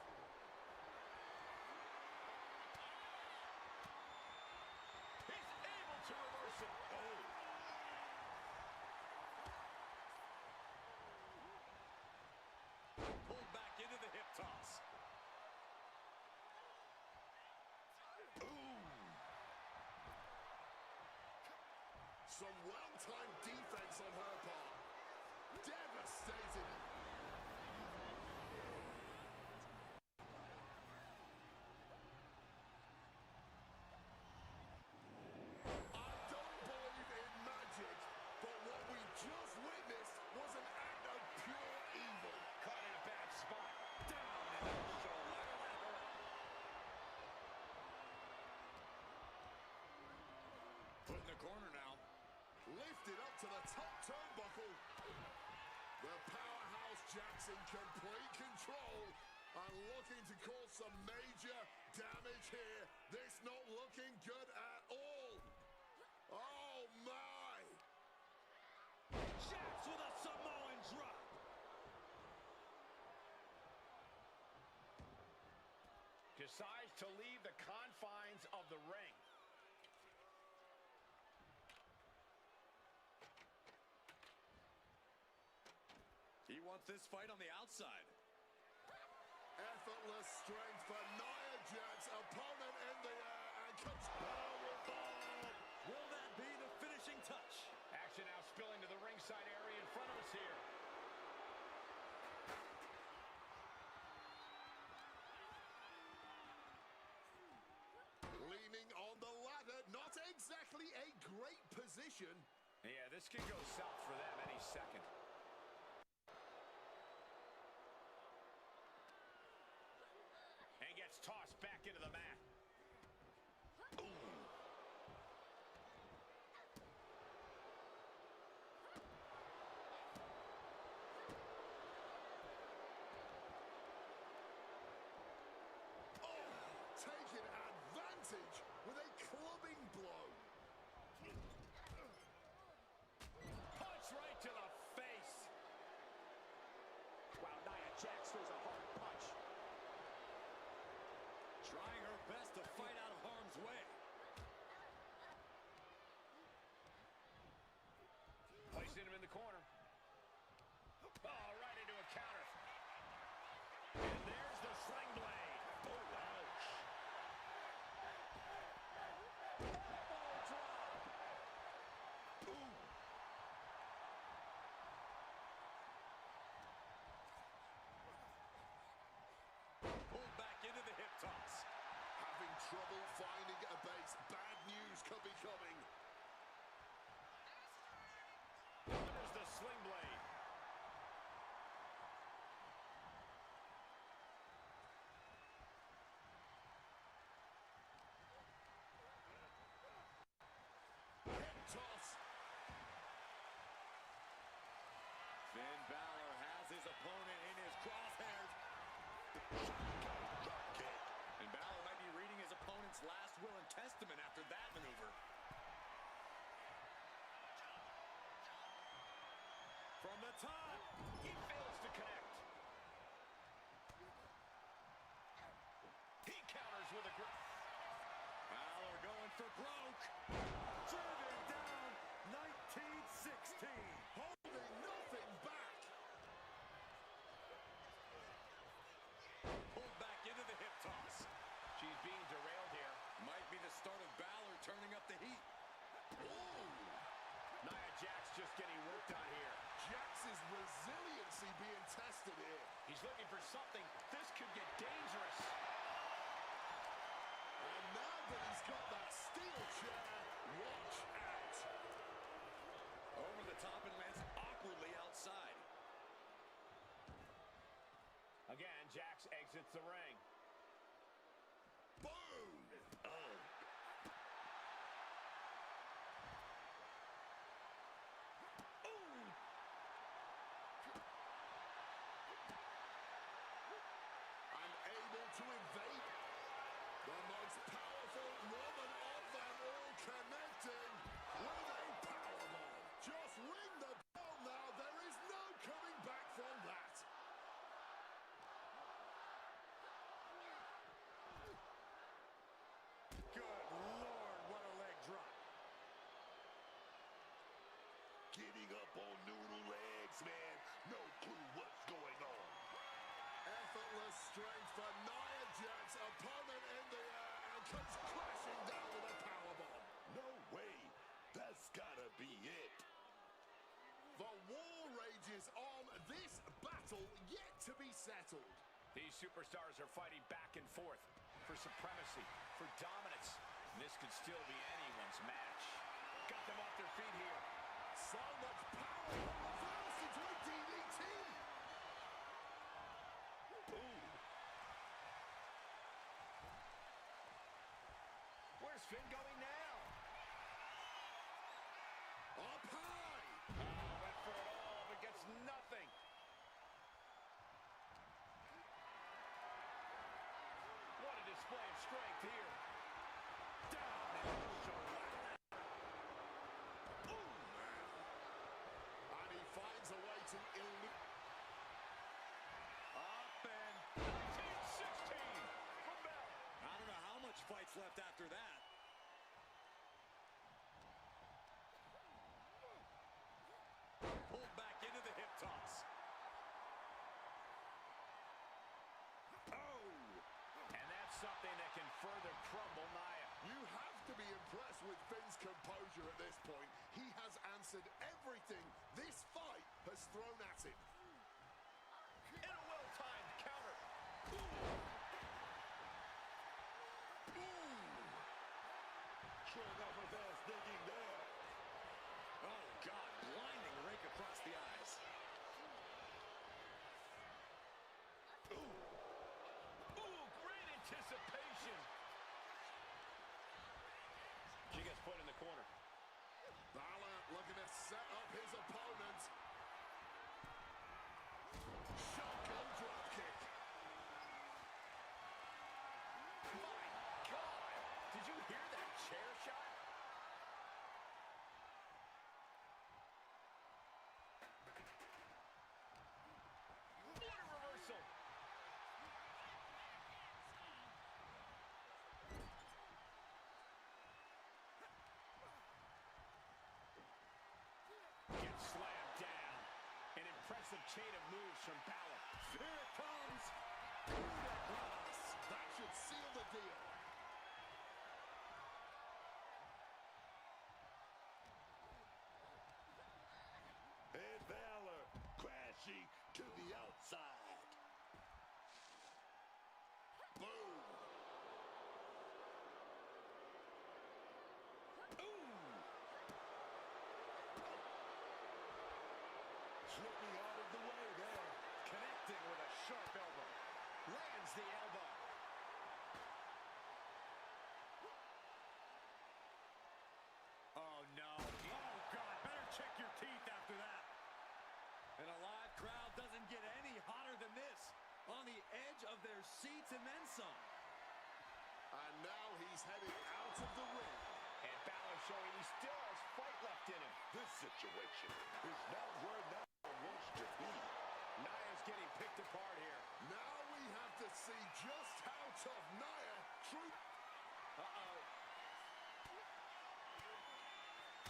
He's able to reverse it. Oh. Pulled back into the hip toss. Ooh. Some well-timed defense on her part. Devastating. I don't believe in magic, but what we just witnessed was an act of pure evil. Caught in a bad spot. Down into the shoulder. That hurt. Put in the corner now. Lifted up to the top turnbuckle. The powerhouse Jaxx in complete control and looking to cause some major damage here. This not looking good at all. Oh my! Jaxx with a Samoan drop. Decides to leave the confines of the ring. He wants this fight on the outside. Effortless strength for NIA Jaxx. Opponent in the air and comes powerbomb. Will that be the finishing touch? Action now spilling to the ringside area in front of us here. Leaning on the ladder. Not exactly a great position. Yeah, this could go south for them any second. And gets tossed back into the mat. Taking advantage with a clubbing blow. Punch right to the face. Wow, Nia Jax throws a hard punch. Trying her best to fight out of harm's way. Placing him in the corner. Oh, right into a counter. And there's the sling blade. Oh, ouch. Elbow drop. Ooh. Pulled back into the hip toss. Having trouble finding a base. Bad news could be coming. There's the sling blade. Hip toss. Finn Balor has his opponent in his crosshairs. Drop kick. And Balor might be reading his opponent's last will and testament after that maneuver. From the top. He fails to connect. He counters with a grip. Balor going for broke. Driven down. 1916. Holding nothing back. Pulled back into the hip toss. She's being derailed here. Might be the just getting worked on here. Jax's resiliency being tested here. He's looking for something. This could get dangerous. And now that he's got that steel chair, watch out. Over the top and lands awkwardly outside. Again, Jaxx exits the ring. Boom! Oh. Unable to evade. The most powerful woman of them all connecting with a powerbomb. Just ring the bell now. There is no coming back from that. Good Lord, what a leg drop. Getting up on noodle legs, man. No clue what's going on. Effortless strength for NIA Jaxx. Opponent in the air and comes crashing down with a powerbomb. No way. That's gotta be it. The war rages on. This battle yet to be settled. These superstars are fighting back and forth for supremacy, for dominance. And this could still be anyone's match. Got them off their feet here. So much power reversed into a DDT. Ooh. Where's Finn going now? Up high. Went for it all, but gets nothing. What a display of strength here. Down and shoulder. Ooh, man. And he finds a way to elude. Up and 1916 from Balor. I don't know how much fight's left after that. Pulled back into the hip toss. Oh. And that's something that can further crumble Nia. You have to be impressed with Finn's composure at this point. He has answered everything this fight has thrown at him. In a well-timed counter. Showing off a fast thinking there. Oh, God, blinding rake across the eyes. Ooh, great anticipation. She gets put in the corner. Balor looking to set up his opponent. Shotgun drop kick. My God! Did you hear that chair shot? What a reversal! Gets slammed down. An impressive chain of moves from Balor. Here it comes. That should seal the deal. And Balor crashing to the outside. Boom. Slipping out of the way there. Connecting with a sharp elbow. Lands the elbow. Oh, no. Oh, God, better check your teeth after that. And a live crowd doesn't get any hotter than this. On the edge of their seats and then some. And now he's heading out of the ring. And Balor showing he still has fight left in him. This situation is not where Nia wants to be. Nia's getting picked apart here. Now we have to see just how tough Nia truly. Uh-oh.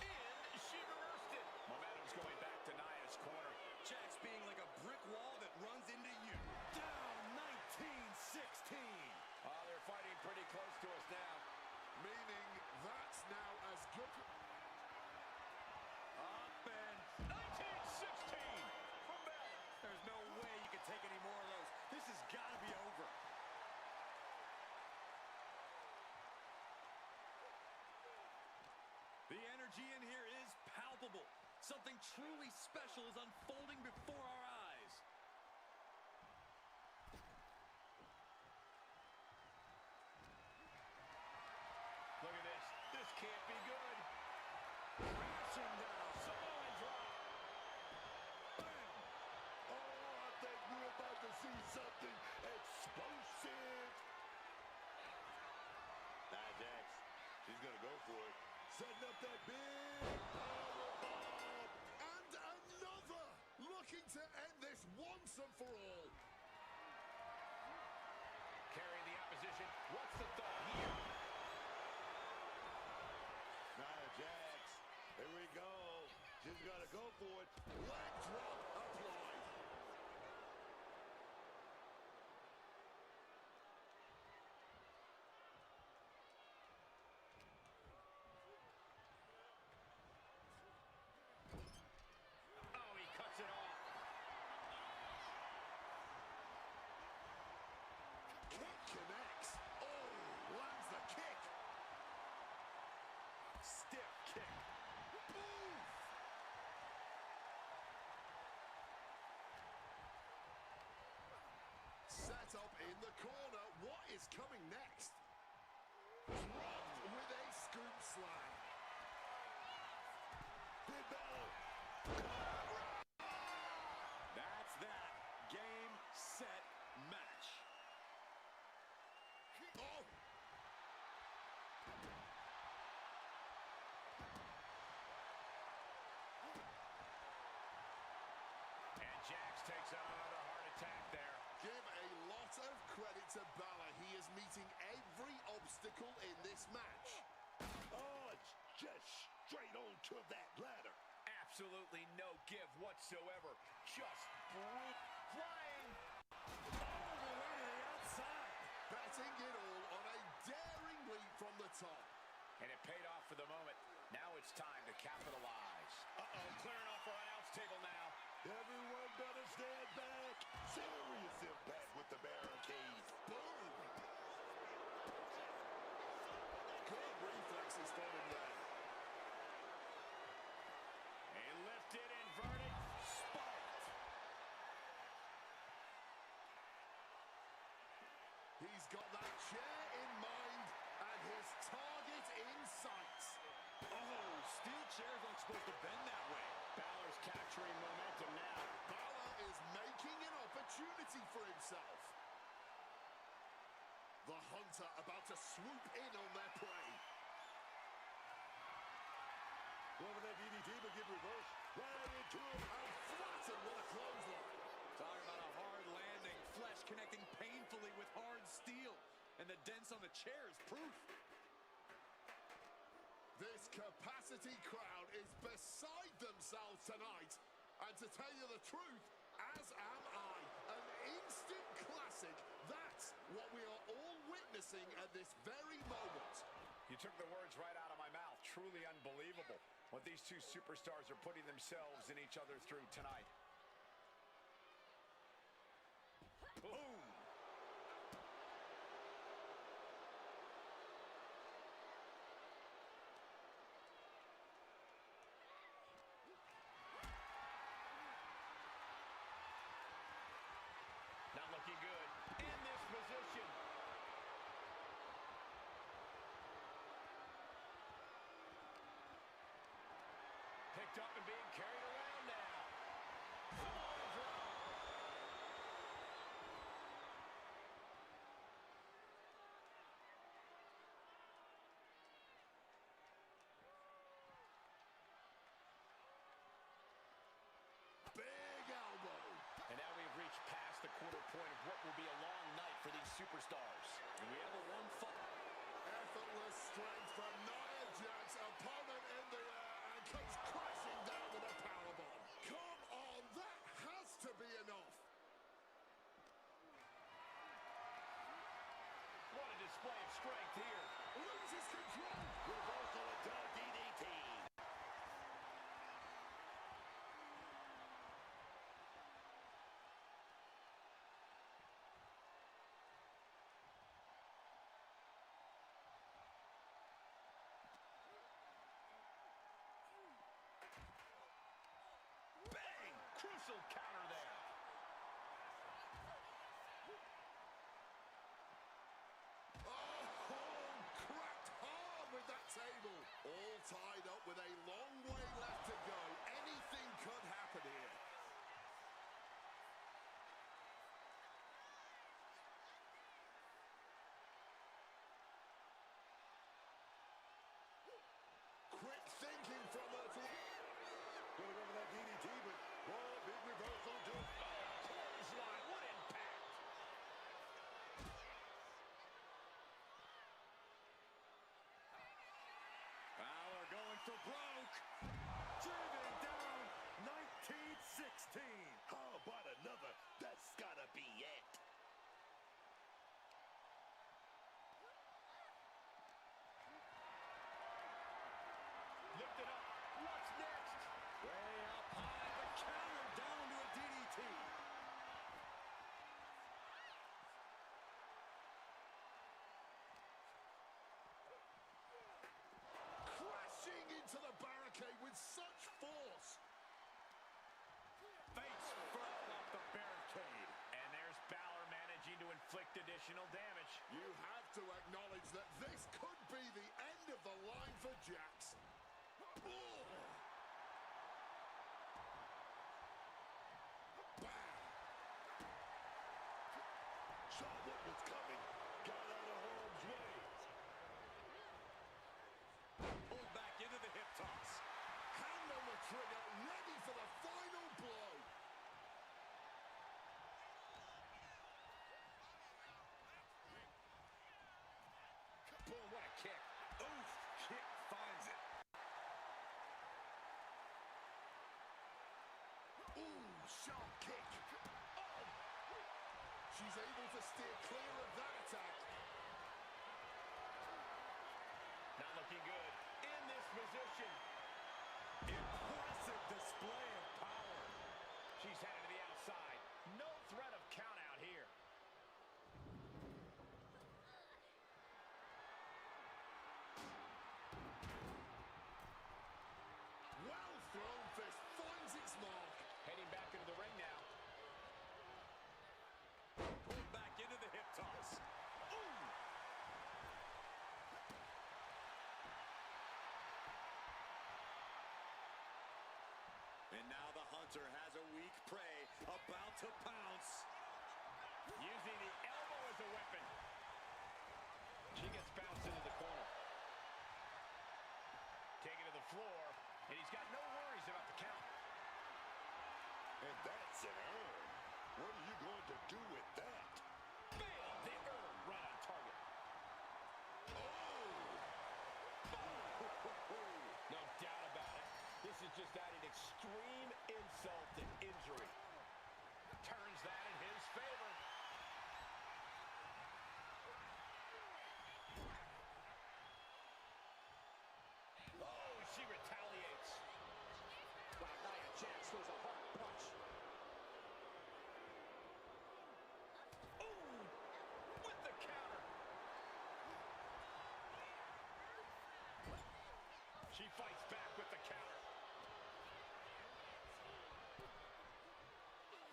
And she reversed it. Momentum's going back to Nia's corner. Jaxx being like a brick wall that runs into you. Down 19-16. Oh, they're fighting pretty close to us now. Meaning that's now as good. Up and The energy in here is palpable. Something truly special is unfolding before our eyes. Look at this. This can't be good. Crashing down. Samoan drop. Bang! Oh, I think we're about to see something explosive. NIA Jaxx, she's going to go for it. Setting up that big powerbomb. And another, looking to end this once and for all. Carrying the opposition. What's the thought here? NIA Jaxx, here we go. She's got to go for it. Leg drop applied. Oh, he cuts it off. Kick connects. Oh, lands the kick. Stiff kick. Oof. Set up in the corner. What is coming next? Dropped with a scoop slam. Big Balor. That's that. Game, set, match. Oh. And Jaxx takes on another heart attack there. Give a lot of credit to Balor. He is meeting every obstacle in this match. Oh, it's just straight on to that ladder. Absolutely no give whatsoever. Just brute. Flying. All the way to the outside. Betting it all on a daring leap from the top. And it paid off for the moment. Now it's time to capitalize. Uh-oh, clearing off our announce table now. Everyone better stand back. Serious impact with the barricade. Boom. Good reflexes from him there. A lifted, inverted, spiked. He's got that chair in mind and his target in sight. Oh, steel chairs aren't supposed to bend that way. Balor's capturing momentum now. Balor is making an opportunity for himself. The Hunter about to swoop in on their prey. Over that DDT, but get reversed. Right into him. And flattened with a clothesline. Talking about a hard landing, flesh connecting painfully with hard steel. And the dents on the chair is proof. This capacity crowd is beside themselves tonight. And to tell you the truth, as am I. An instant classic. That's what we are all witnessing at this very moment. You took the words right out of my mouth. Truly unbelievable what these two superstars are putting themselves and each other through tonight. Boom! Not looking good in this position. Picked up and being carried around now. Samoan drop. Big elbow. And now we've reached past the quarter point of what will be a long night for these superstars. And we have a one fall. Effortless strength from NIA Jaxx. Opponent in the air and comes crashing down with a powerbomb. Come on, that has to be enough. What a display of strength here. Loses control. Reversal into a DDT. reversal counter there. Oh, cracked hard with that table. All tied up with a long way left to go. Anything could happen here. Quick thinking from her to... Gonna go for that DDT, but whoa, big reversal to it. Clothesline, what impact! Balor going for broke. Driven down, 1916. How about another? That's gotta be it. Lift it up. What's next? Way up high, the counter down to a DDT. Crashing into the barricade with such force. Face first off the barricade. And there's Balor managing to inflict additional damage. You have to acknowledge that this could be the end of the line for Jaxx. Oh. Bam. Saw what was coming. Got out of harm's way. Pulled back into the hip toss. Hand on the trigger, ready for the final blow. Boom, what a kick. Oof, kick finds it. Ooh, sharp kick. Oh. She's able to steer clear of that attack. Not looking good. In this position. Impressive display of power. She's headed to the outside. No threat of count out here. Well thrown fist finds its mark. Heading back into the ring now. Pulled back into the hip toss. Ooh! And now the hunter has a weak prey about to pounce. Using the elbow as a weapon. She gets bounced into the corner. Taken to the floor, and he's got no worries about the count. And that's an earn. What are you going to do with that? Bam! The earn right on target. No doubt about it. This is just adding extreme insult to injury. Turns that in his favor. Oh, she retaliates. Wow, NIA Jaxx throws a hard punch. Ooh, with the counter. She fights back with the counter.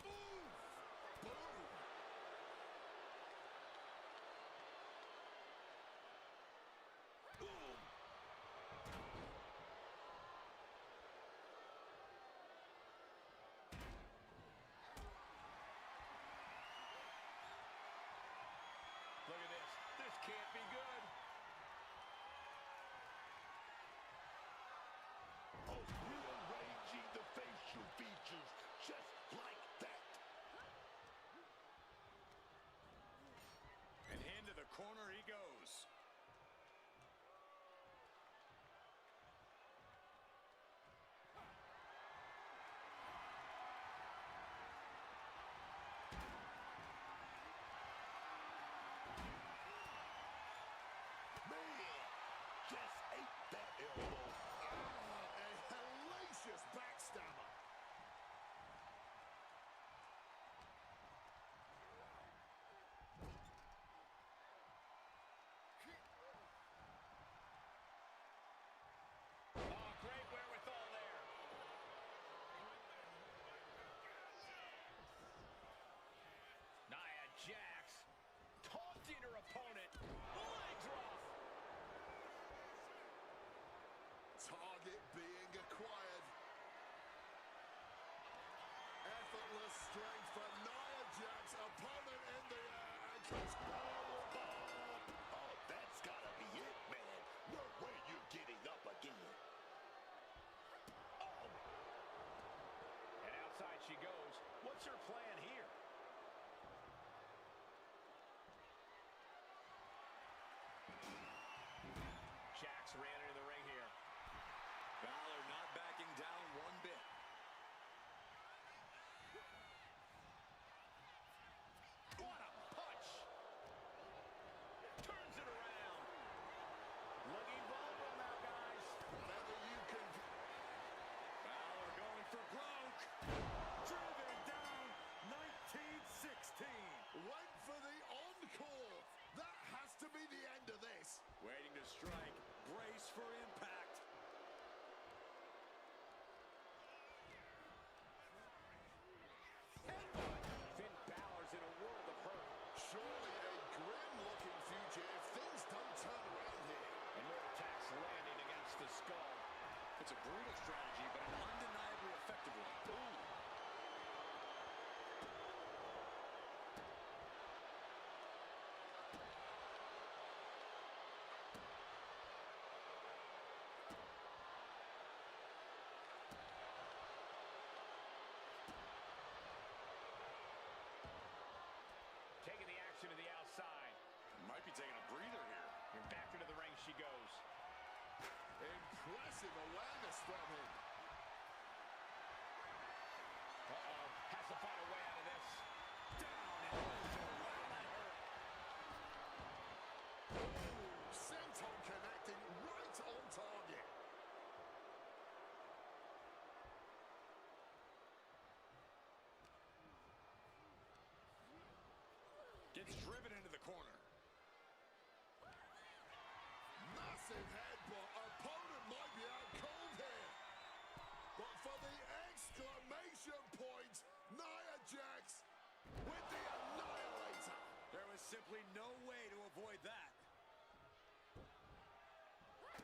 Boom. Boom. Boom. Look at this. This can't be good. Oh, rearranging the facial features just like that. And into the corner he goes. Man, just ate that elbow. A hellacious backstabber. effortless strength for Nia Jaxx. Opponent in the air and comes powerbomb. Oh, that's gotta be it, man. No way you're getting up again. Oh. And outside she goes. What's her plan here? Jaxx ran into the ring here. Balor not backing down one bit. What a punch! Turns it around. Looking vulnerable now, guys. Whether you can... Balor going for broke. Driven down. 1916. Went for the encore. That has to be the end of this. Waiting to strike. Brace for impact. Finn Balor's in a world of hurt. Surely a grim-looking future if things don't turn around here. And more attacks landing against the skull. It's a brutal strategy, but an undeniably effective one. Ooh. Taking the action to the outside. Might be taking a breather here. And back into the ring she goes. Impressive awareness from him. Uh-oh. Has to find a way out of this. Down and wow, that hurt. Senton connecting right on target. Gets driven into the corner. Massive headbutt. Opponent might be out cold here. But for the exclamation point, Nia Jaxx with the Annihilator. There was simply no way to avoid that.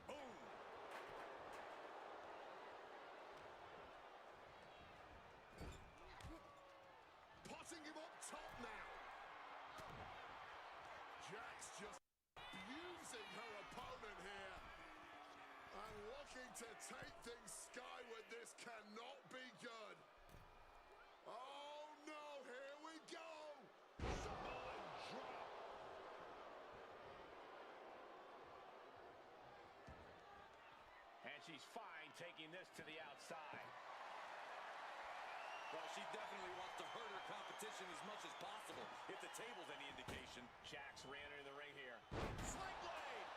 Boom. Putting him up top now. Jaxx just abusing her opponent here. And looking to take things skyward. This cannot be good. Oh no, here we go. Samoan drop. And she's fine taking this to the outside. Well, she definitely wants to hurt her competition as much as possible, if the table's any indication. Jaxx ran into the ring here. Sling blade!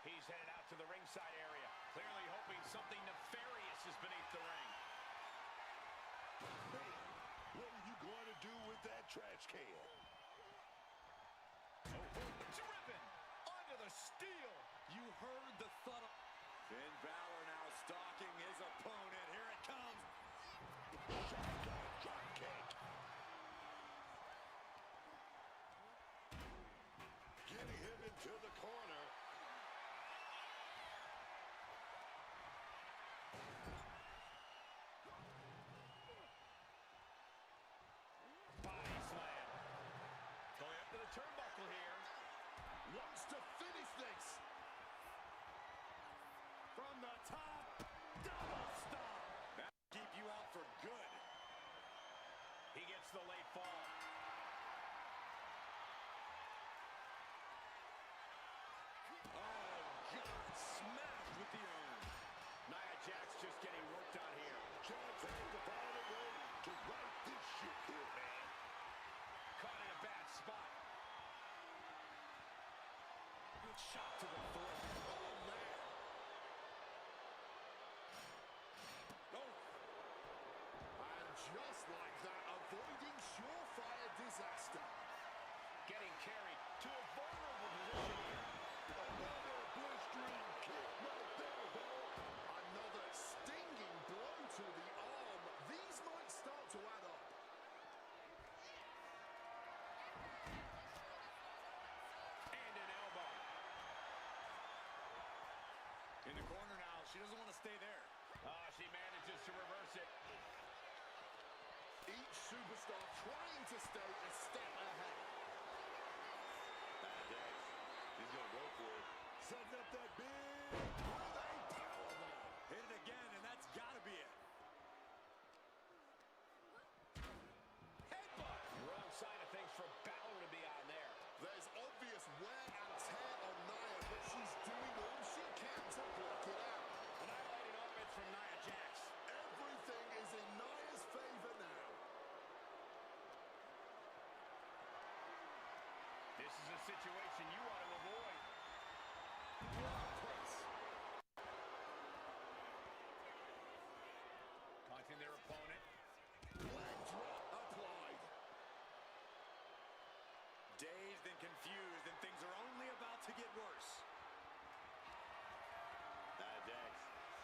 He's headed out to the ringside area, clearly hoping something nefarious is beneath the ring. Hey, what are you going to do with that trash can? Driven under the steel. You heard the thud of... Finn Balor now stalking his opponent. Here it comes. Shotgun drop kick. Getting him into the corner. Body slam. Going up to the turnbuckle here. Wants to finish this. From the top. Double stop. That'll keep you out for good. He gets the late fall. Oh, God. Smashed with the arm. Nia Jaxx just getting worked on here. Jaxx has to find a way to right this ship here, man. Caught in a bad spot. Good shot to the throat. Oh man. Oh. And just like that, avoiding surefire disaster. Getting carried to a vulnerable position here. Another blistering kick right there, though. Another stinging blow to the arm. These might start to add up. And an elbow. In the corner now. She doesn't want to stay there. Oh, she manages to reverse it. Each superstar trying to stay a step ahead. Jaxx, he's going to go for it. Setting up that big with a powerbomb. Hit it again, and that's got to be it. Headbutt. Wrong side of things for Balor to be on there. There's obvious wear and tear on Nia, but she's doing all she can to block it out. An highlighted offense from NIA Jaxx. Everything is in Nia's favor now. This is a situation you want to avoid. Press. Taunting their opponent. Leg drop applied. Dazed and confused, and things are only about to get worse. Jaxx,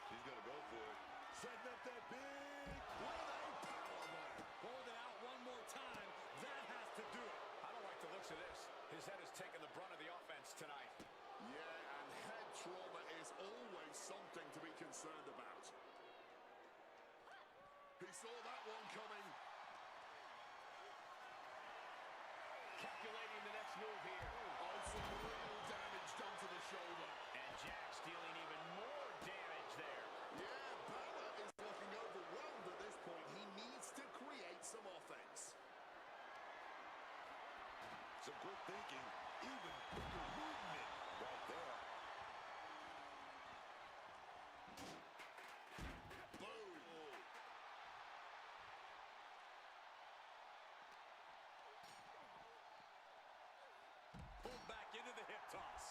he's going to go for it. Setting up that big with a powerbomb. Hold it out one more time. That has to do it. I don't like the looks of this. His head has taken the brunt of the offense tonight. Yeah, and head trauma is always something to be concerned about. He saw that one coming. Calculating the next move here. Oh, some real damage done to the shoulder. And Jaxx dealing even more damage there. Yeah, Balor is looking overwhelmed at this point. He needs to create some offense. Some quick thinking, even quicker movement right there. Boom. Pulled back into the hip toss.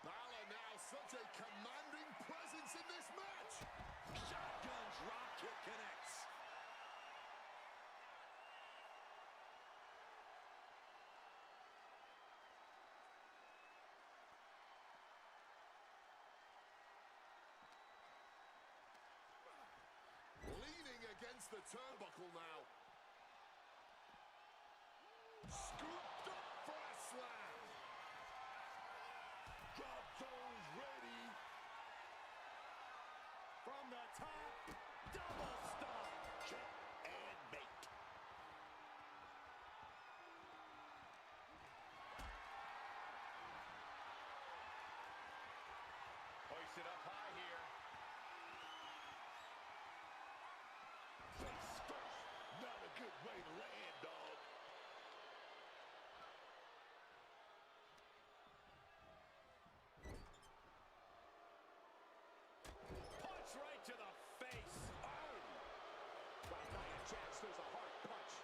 Balor now such a commanding presence in this match. Shotgun drop kick connects. Leaning against the turnbuckle now. Scooped up for a slam. Drop toes ready. From the top, double stomp. Check and make. Hoisted up high here. Face first. Not a good way to land, dog. Punch right to the face. Oh! By NIA Jaxx, there's a hard punch.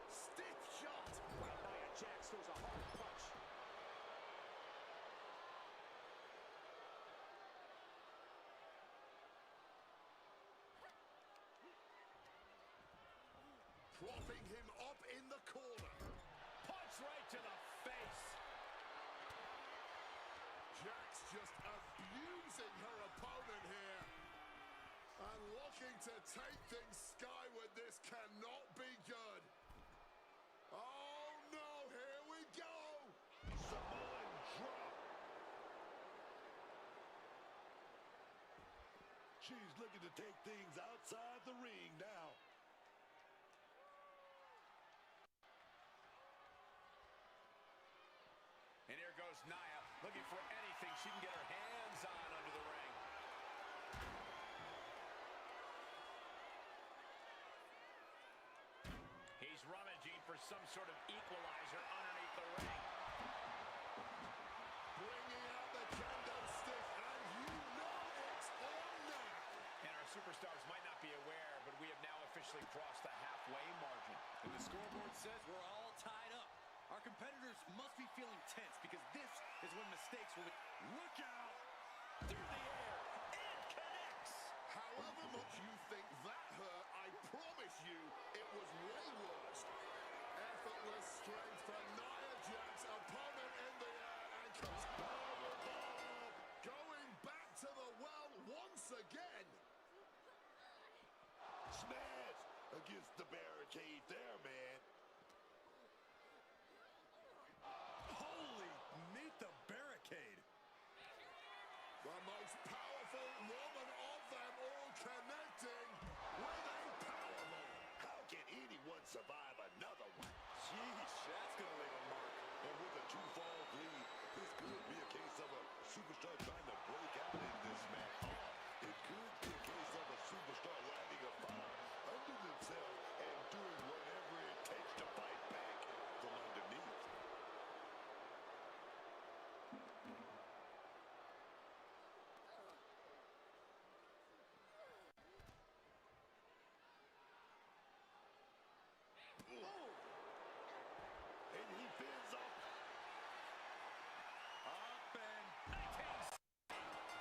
Stiff shot. By NIA Jaxx, there's a hard punch. Propping him up in the corner. Punch right to the face. Jaxx just abusing her opponent here. And looking to take things skyward. This cannot be good. Oh no, here we go. Samoan drop. She's looking to take things outside the ring now. And here goes Nia, looking for anything she can get her hands on under the ring. He's rummaging for some sort of equalizer underneath the ring. Bringing out the kendo stick, and you know it's on now. And our superstars might not be aware, but we have now officially crossed the halfway margin. And the scoreboard says we're all tied up. Our competitors must be feeling tense because this is when mistakes will be... Look out! Through the air, it connects! However much you think that hurt, I promise you it was way worse. Effortless strength for Nia Jaxx, opponent in the air, and comes powerbomb. Going back to the well once again. Smash against the barricade there, man. And he fins up. Up and maintains.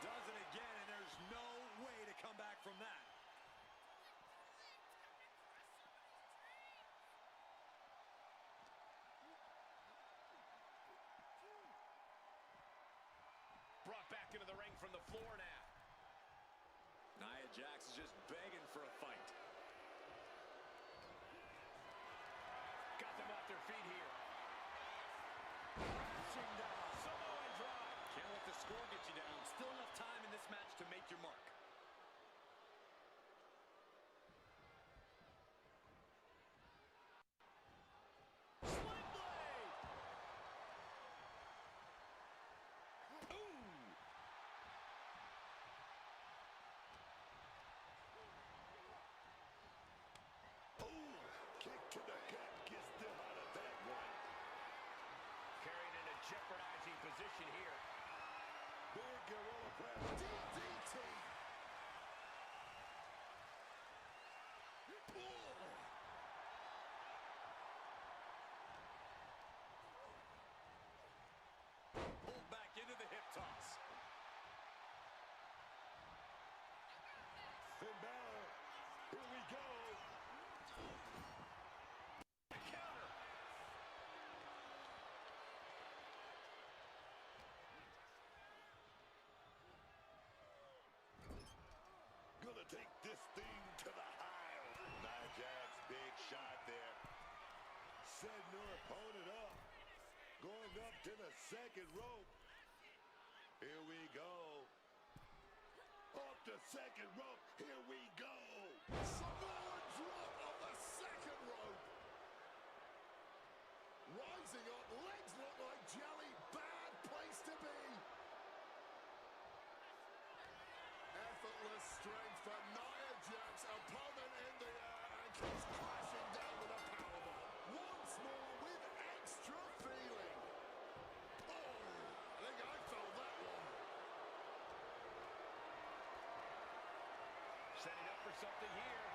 Does it again, and there's no way to come back from that. Brought back into the ring from the floor now. NIA Jaxx is just begging for a fight. Got them off their feet here. Crashing down. Samoan drop. Can't let the score get you down. Still enough time in this match to make your mark. Sling blade. Ooh. Oh, kick to the gut gets them out of that one. Carried in a jeopardizing position here. Big gorilla press. DDT. Pulled back into the hip toss. Finn Balor. Here we go. Counter. Gonna take this thing to the high. NIA Jaxx, big shot there. Setting her opponent up. Going up to the second rope. Here we go. Up the second rope. Here we go. Samoan drop on the second rope. Rising up. Legs look like jelly. Bad place to be. Effortless strength for NIA Jaxx. Opponent in the air and keeps crashing down with a powerbomb. Once more with extra feeling. Oh, I think I felt that one. Setting up for something here.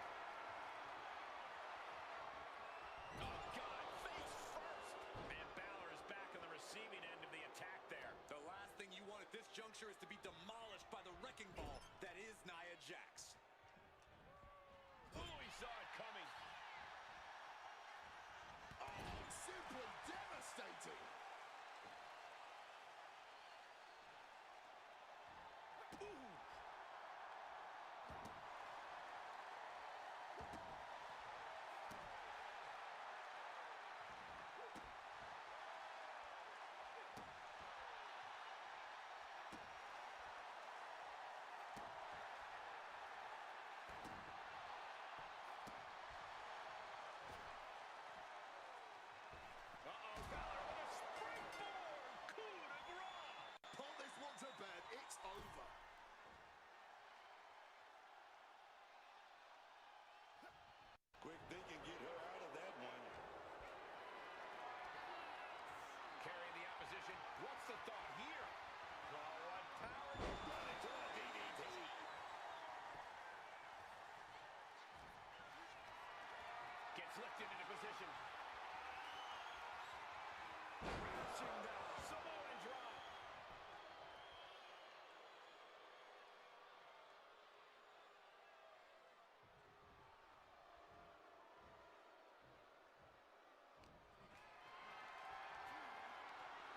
Oh, God, face first. And Balor is back on the receiving end of the attack there. The last thing you want at this juncture is to be demolished by the wrecking ball that is NIA Jaxx. Oh, he saw it coming. Oh, simply devastating. Ooh. Uh-oh, Balor with a springboard coup de grace. Pull this one to bed. It's over. Quick thinking, get her out of that one. Carrying the opposition. What's the thought here? Oh, what power. Run into a DDT. Gets lifted into position. Crashing down. Samoan drop.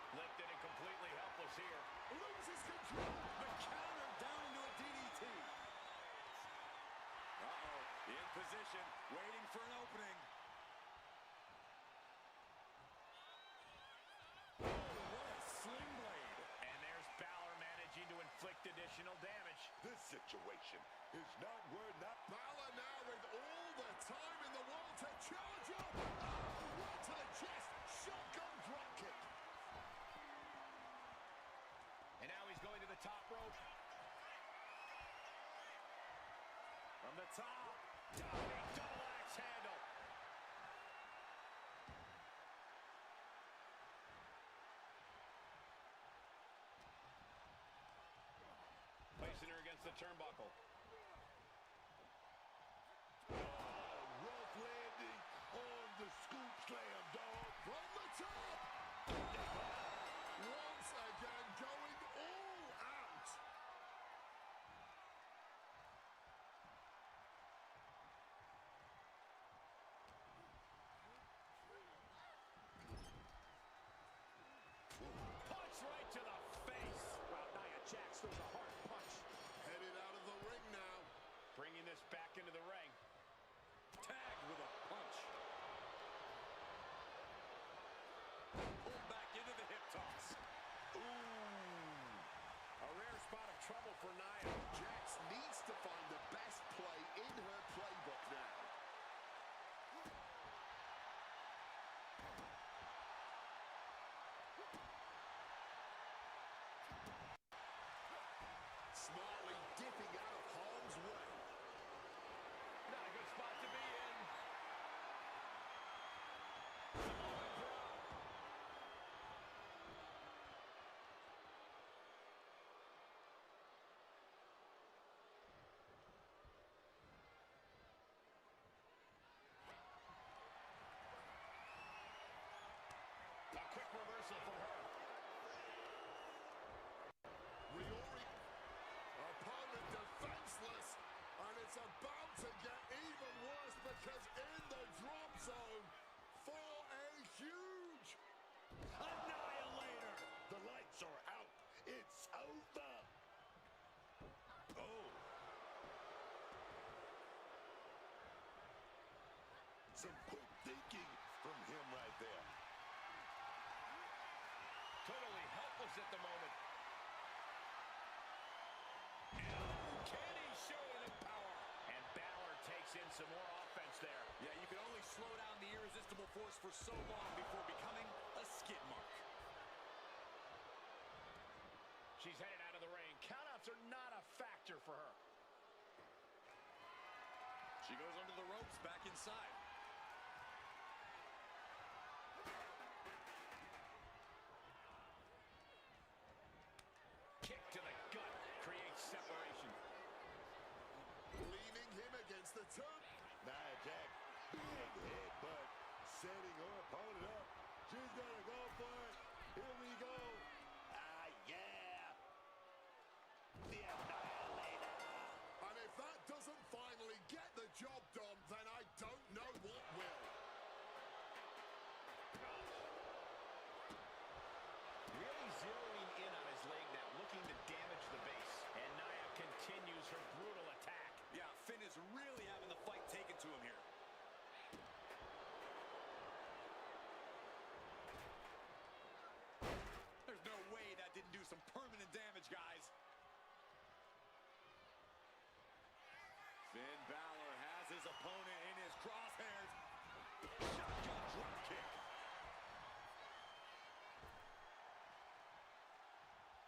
Lifted and completely helpless here. Loses control. The counter down into a DDT. Uh-oh, in position, waiting for an opening. Oh, what a sling blade. And there's Balor managing to inflict additional damage. This situation is not where not. Balor now with all the time in the world to charge up. Oh, right to the chest. Shotgun drop kick. And now he's going to the top rope. From the top. Diving double axe handle. turnbuckle. Rough landing on the scoop slam, dog. From the top. Once again, going all out. Punch right to the face. Wow, Nia Jax throws a hard punch. Headed out of the ring now. Bringing this back into the ring. Tagged with a punch. Pulled back into the hip toss. Ooh. A rare spot of trouble for Nia. Jax needs to find the best play in her playbook now. Smartly dipping out of harm's way. Not a good spot to be in. A quick reversal from her. Riori, opponent defenseless, and it's about to get even worse because in the drop zone for a huge Annihilator. The lights are out. It's over. Oh. Some quick thinking from him right there. Totally helpless at the moment. Can he show any power? And Balor takes in some more offense there. Yeah, you can only slow down the irresistible force for so long before becoming a skid mark. She's headed out of the ring. Countouts are not a factor for her. She goes under the ropes, back inside. Kick to the gut creates separation. leaning him against the turn. Nia Jax, big headbutt, setting her opponent up. She's gonna go for it. Here we go. Ah, yeah. The Annihilator. And if that doesn't finally get the job done, then I don't know what will. Really zeroing in on his leg now, looking to damage the base. And Nia continues her brutal attack. Yeah, Finn is really having the fight taken to him here. There's no way that didn't do some permanent damage, guys. Finn Balor has his opponent in his crosshairs. Shotgun drop kick.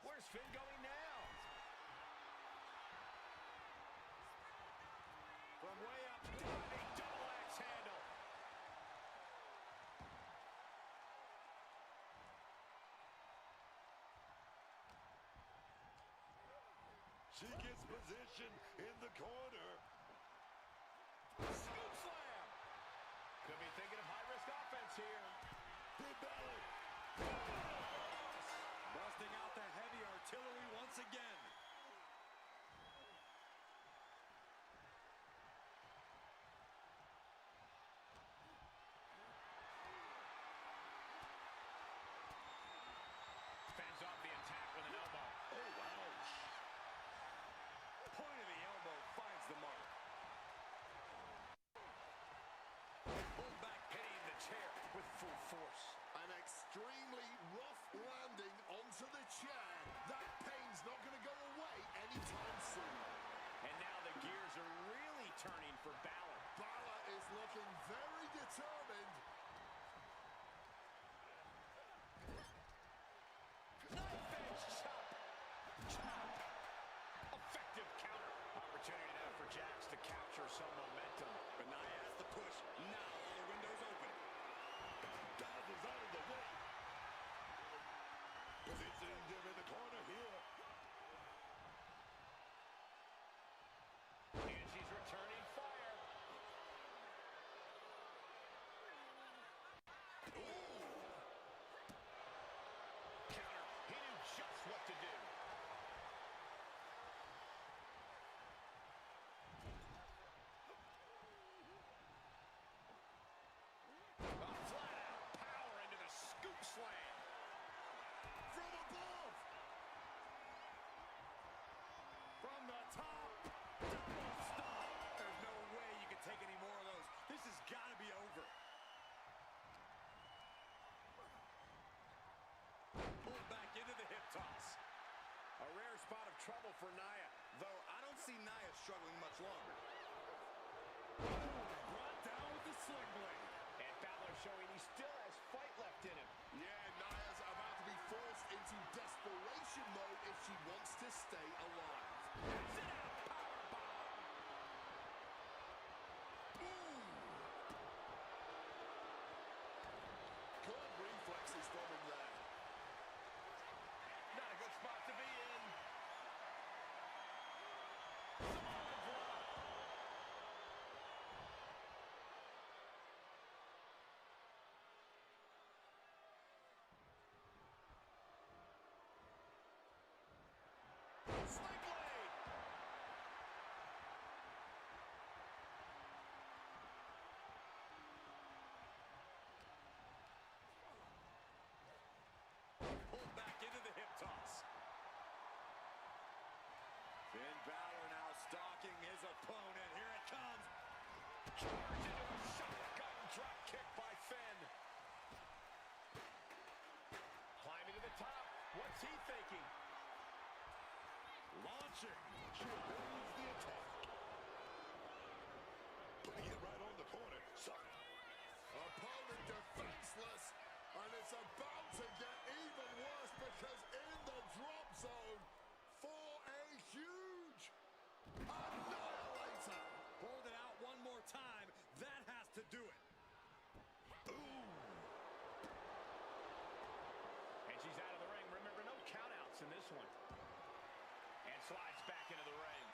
Where's Finn going now? From way up, diving double axe handle. She gets position in the corner. Scoop slam. Could be thinking of high-risk offense here. Finn Balor. Busting out the heavy artillery once again. Fends off the attack with an elbow. Oh, wow. Point of the elbow finds the mark. Pulled back, hitting the chair with full force. An extremely trouble for Nia, though I don't see Nia struggling much longer. Brought down with the sling blade. And Balor showing he still has fight left in him. Yeah, Nia's about to be forced into desperation mode if she wants to stay alive. Sit out, powerbomb. Good reflexes from him there. Not a good spot to be in. Samoan drop. Sling blade. Pulled back into the hip toss. Finn Balor now stalking his opponent. Here it comes. Charge into a shotgun drop kick by Finn. Climbing to the top. What's he thinking? Launching. She avoids the attack. Putting it right on the corner. Sorry. Opponent defenseless, and it's about to get even worse because in the drop zone for a huge annihilator. Hold it out one more time. That has to do it. And she's out of the ring. Remember, no countouts in this one. And slides back into the ring.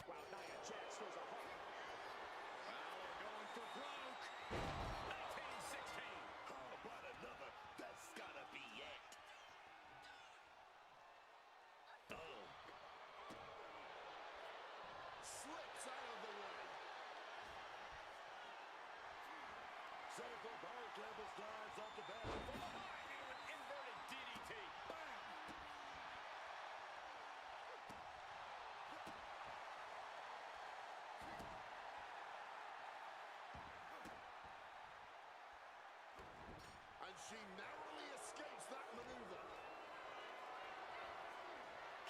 Wow, NIA Jaxx throws a hook. Balor going for broke. 1916. How about another? That's gotta be it. Oh. Slips out of the way. Central Power Cable slides off the back. From behind into an inverted DDT. Bam! And she narrowly escapes that maneuver.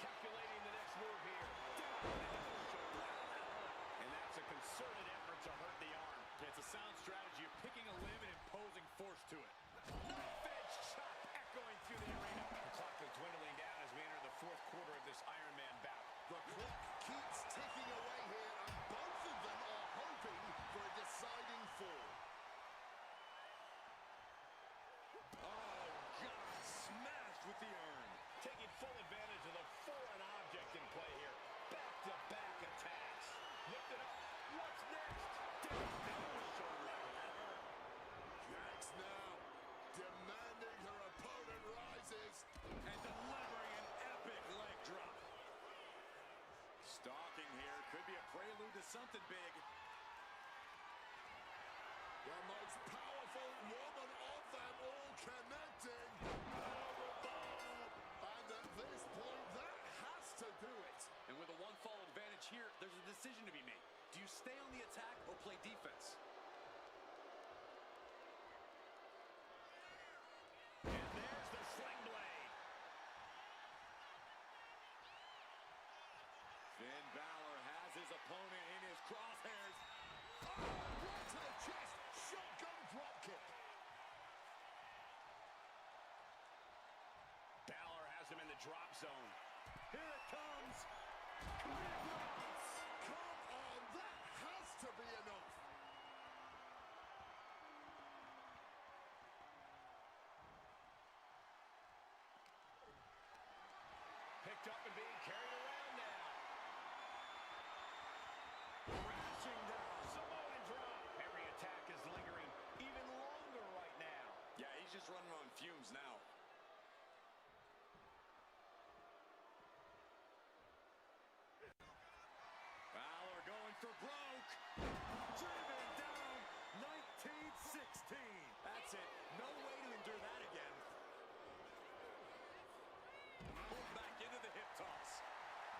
Calculating the next move here. And that's a concerted effort to hurt the arm. It's a sound strategy of picking a limb and imposing force to it. Knife edge chop echoing through the arena. The clock is dwindling down as we enter the fourth quarter of this Iron Man bout. The clock keeps ticking away here, and both of them are hoping for a deciding fall. Oh, God, smashed with the urn. Taking full advantage of the foreign object in play here. Back-to-back attacks. Lift it up. What's next? Jaxx now demanding her opponent rises. And delivering an epic leg drop. Stalking here could be a prelude to something big. The most powerful woman of them all connecting. Powerbomb. And at this point, that has to do it. And with a one-fall advantage here, there's a decision to be made. Do you stay on the attack or play defense? And there's the sling blade. Finn Balor has his opponent in his crosshairs. Oh, right to the chest. Shotgun drop kick. Balor has him in the drop zone. Here it comes. Come on, that has to be enough. Picked up and being carried around now. Crashing down. Samoan drop. Every attack is lingering even longer right now. Yeah, he's just running on fumes now. Balor going for broke. Driven down. 1916. That's it. No way to endure that again. Pulled back into the hip toss.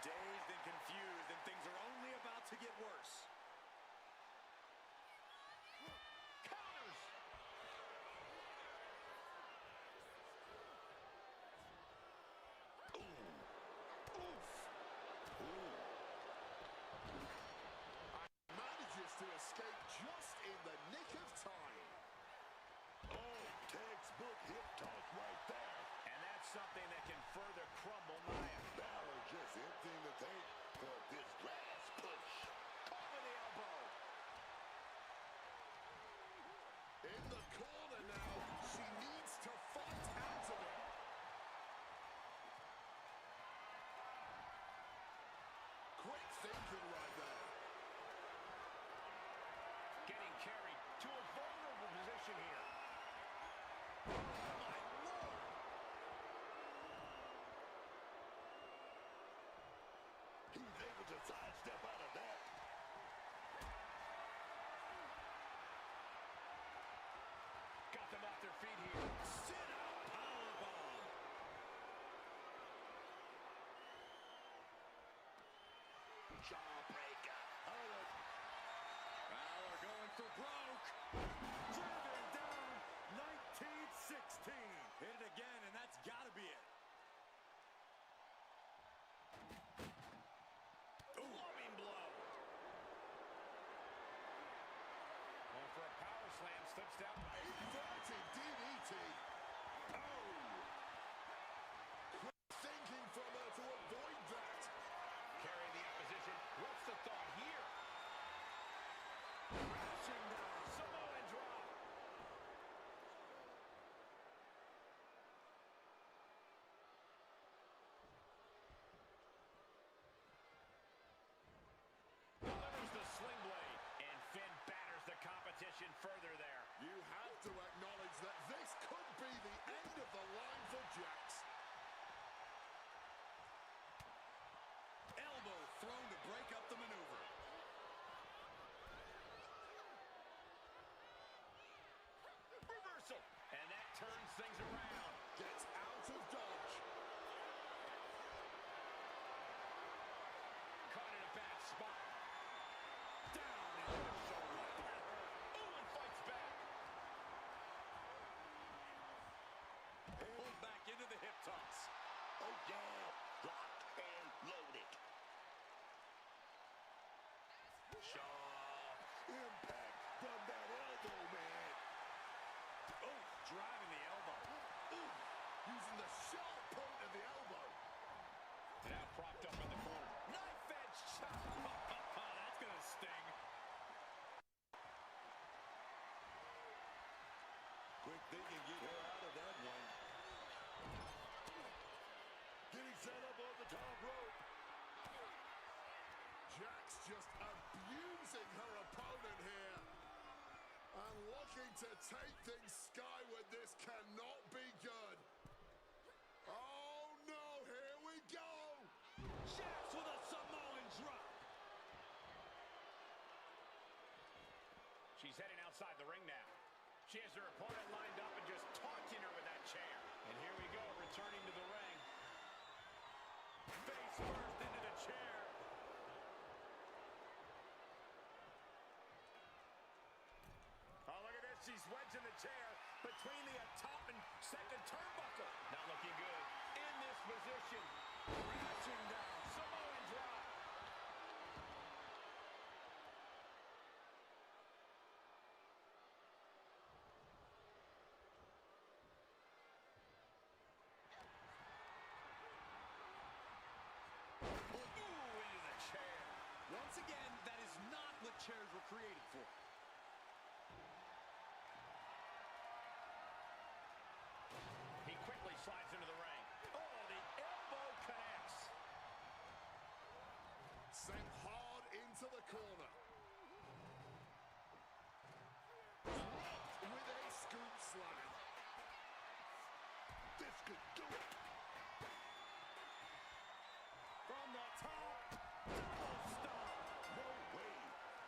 Dazed and confused, and things are only about to get worse. Counters. for broke. Driven down. 1916. Hit it again, and that's got to be it. Loving blow. Going for a power slam, slips down. Inverted DDT. Oh! Quick thinking from her to avoid that. Carrying the opposition. What's the thought here? Crashing down. Samoan drop. Delivers the sling blade. And Finn batters the competition further there. You have to acknowledge that this could be the end of the line for Jaxx. Elbow thrown to break up the maneuver. Reversal. And that turns things around. Gets out of dodge. Caught in a bad spot. Down into the shoulder. That hurt. Oh, and fights back. Pulled back into the hip toss. Oh, yeah. Locked and loaded. Impact from that elbow, man. Oh, driving the elbow. Ooh, using the sharp point of the elbow. Now propped up in the corner. Knife edge chop. That's going to sting. Quick thinking, get her out of that one. Getting set up on the top rope. Jaxx just abusing her opponent here. And looking to take things skyward. This cannot be good. Oh no, here we go. Jaxx with a Samoan drop. She's heading outside the ring now. She has her opponent lined up and just taunting her with that chair. And here we go, returning to the ring. Face first into the chair. Oh, look at this. She's wedging the chair between the top and second turnbuckle. Not looking good. In this position. Crashing down. Samoan drop. Ooh, into the chair. Once again, that is not what chairs were created for. He quickly slides into the ring. Oh, the elbow connects. Sent hard into the corner. With a scoop slam. This could do it. From the top, double stomp. No way.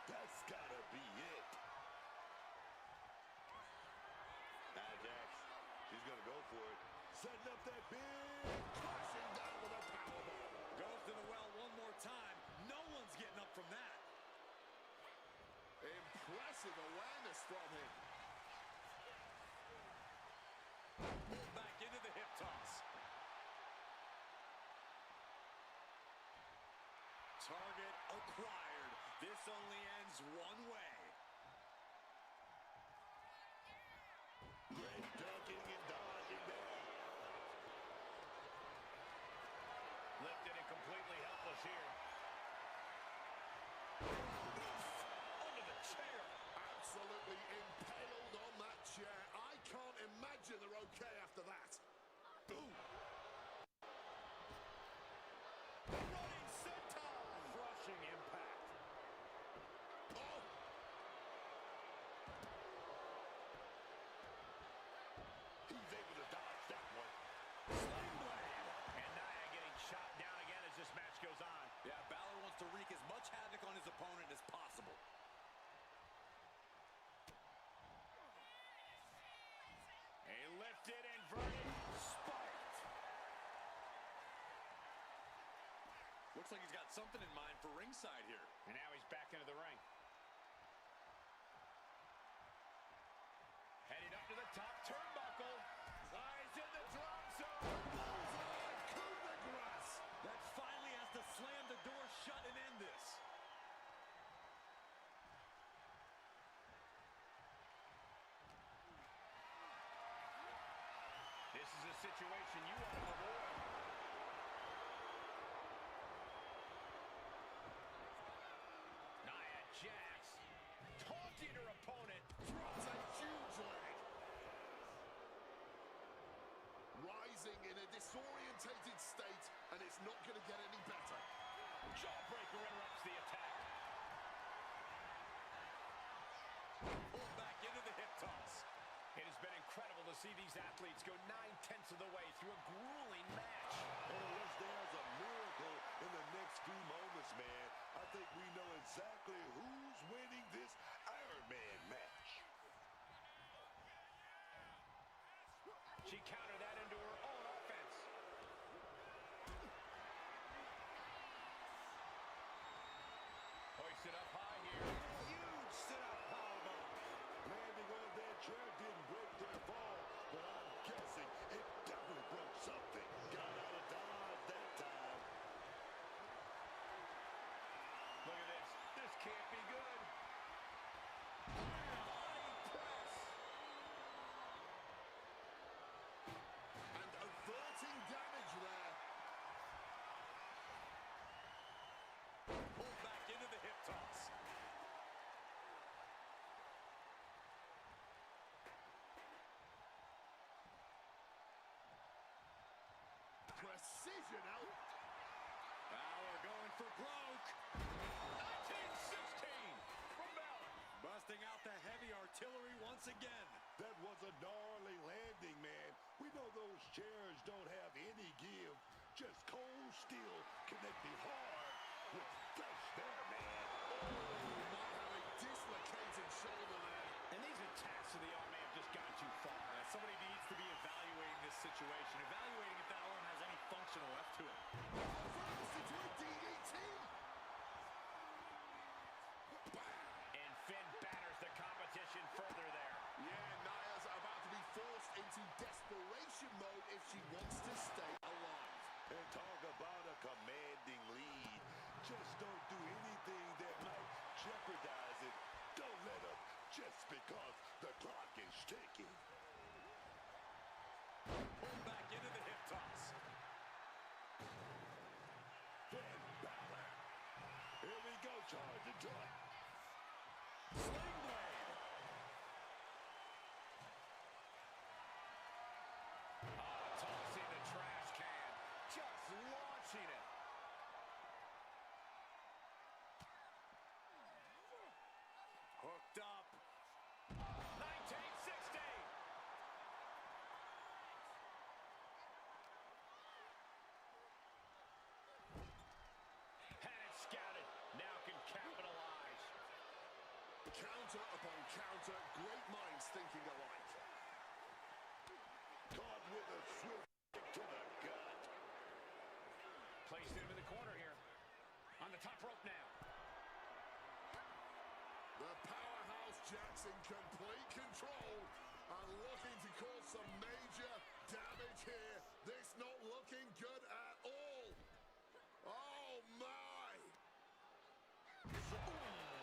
That's gotta be it. Now, Jaxx, she's gonna go for it. Setting up that big. Crashing down with a powerbomb. Goes to the well one more time. No one's getting up from that. Impressive awareness from him. Pulled back into the hip toss. Target acquired. This only ends one way. Great ducking and dodging there. Lifted and completely helpless here. Under the chair. Absolutely impaled on that chair. I can't imagine they're okay after that. Boom. Running senton. Crushing impact. Oh! He's able to dodge that one. Sling blade. And Nia getting shot down again as this match goes on. Yeah, Balor wants to wreak as much havoc on his opponent as possible. A lifted, inverted, spiked. Looks like he's got something in mind for ringside here. And now he's back into the ring. This is a situation you want to avoid. NIA Jaxx taunting her opponent. Drops a huge leg. Rising in a disorientated state, and it's not going to get any better. Jawbreaker interrupts the attack. Pulled back into the hip toss. It has been incredible to see these athletes go 9/10 of the way through a grueling match. And unless there's a miracle in the next few moments, man, I think we know exactly who's winning this Iron Man match. She countered that into her own offense. Hoisted up high here. Huge sit-out powerbomb. Landing on that chair didn't break their fall, but I'm guessing it definitely broke something. Got out of dodge that time. Look at this. This can't be good. Body press. And averting damage there. Pulled back into the hip toss. Precision out. Balor going for broke. 1916 from Balor. Busting out the heavy artillery once again. That was a gnarly landing, man. We know those chairs don't have any give. Just cold steel connecting hard with flesh there, man. Might have a dislocated shoulder there. And these attacks to the arm may have just gone too far. Somebody needs to be evaluating this situation, evaluating if that arm has any function left to it. Reversed into a DDT. And Finn batters the competition further there. Yeah, Nia's about to be forced into desperation mode if she wants to stay alive. And talk about a commanding lead. Just don't do anything that might jeopardize it. Don't let up just because the clock is ticking. Pulled back into the hip toss. Finn Balor. Here we go, charge into it. Sling blade. Oh, tossing the trash can. Just launching it. Hooked up. 1960. Had it scouted. Now can capitalize. Counter upon counter. Great minds thinking alike. Caught with a swift kick to the gut. Placed him in the corner here. On the top rope now. The powerhouse Jaxx in complete control and looking to cause some major damage here. This not looking good at all. Oh, my.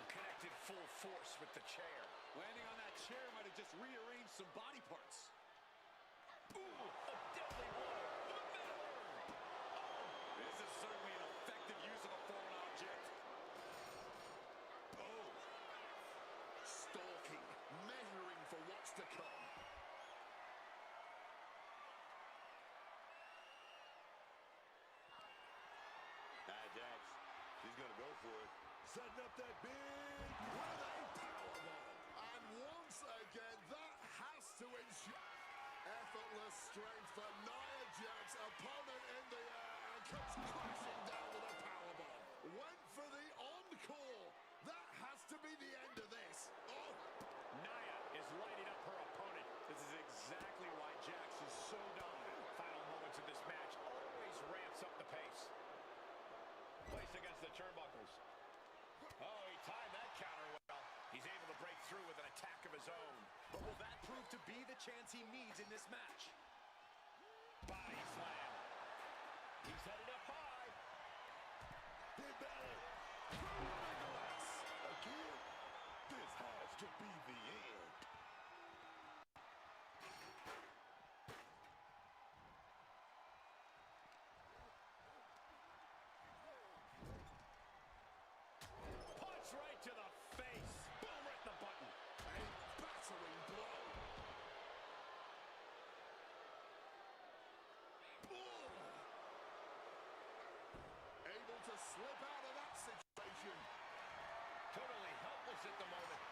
Connected full force with the chair. Landing on that chair might have just rearranged some body parts. Ooh, a deadly blow. The middle. This is certainly an effective use of a foreign object. Oh. Stalking, measuring for what's to come. NIA Jaxx, she's gonna go for it. Setting up that big With a powerbomb. And once again, that has to ensure effortless strength for NIA Jaxx. Opponent in the air and comes crashing down with a powerbomb. Went for the encore. That has to be the end of this. Oh, Nia is lighting up her opponent. This is exactly why Jaxx is so dominant. Final moments of this match always ramps up the pace. Placed against the turnbuckles. Oh, he timed that counter well. He's able to break through with an attack of his own. But will that prove to be the chance he needs in this match? Body slam. He's headed up high. Finn Balor. Nonetheless, again, this has to be the end. Able to slip out of that situation. Totally helpless at the moment.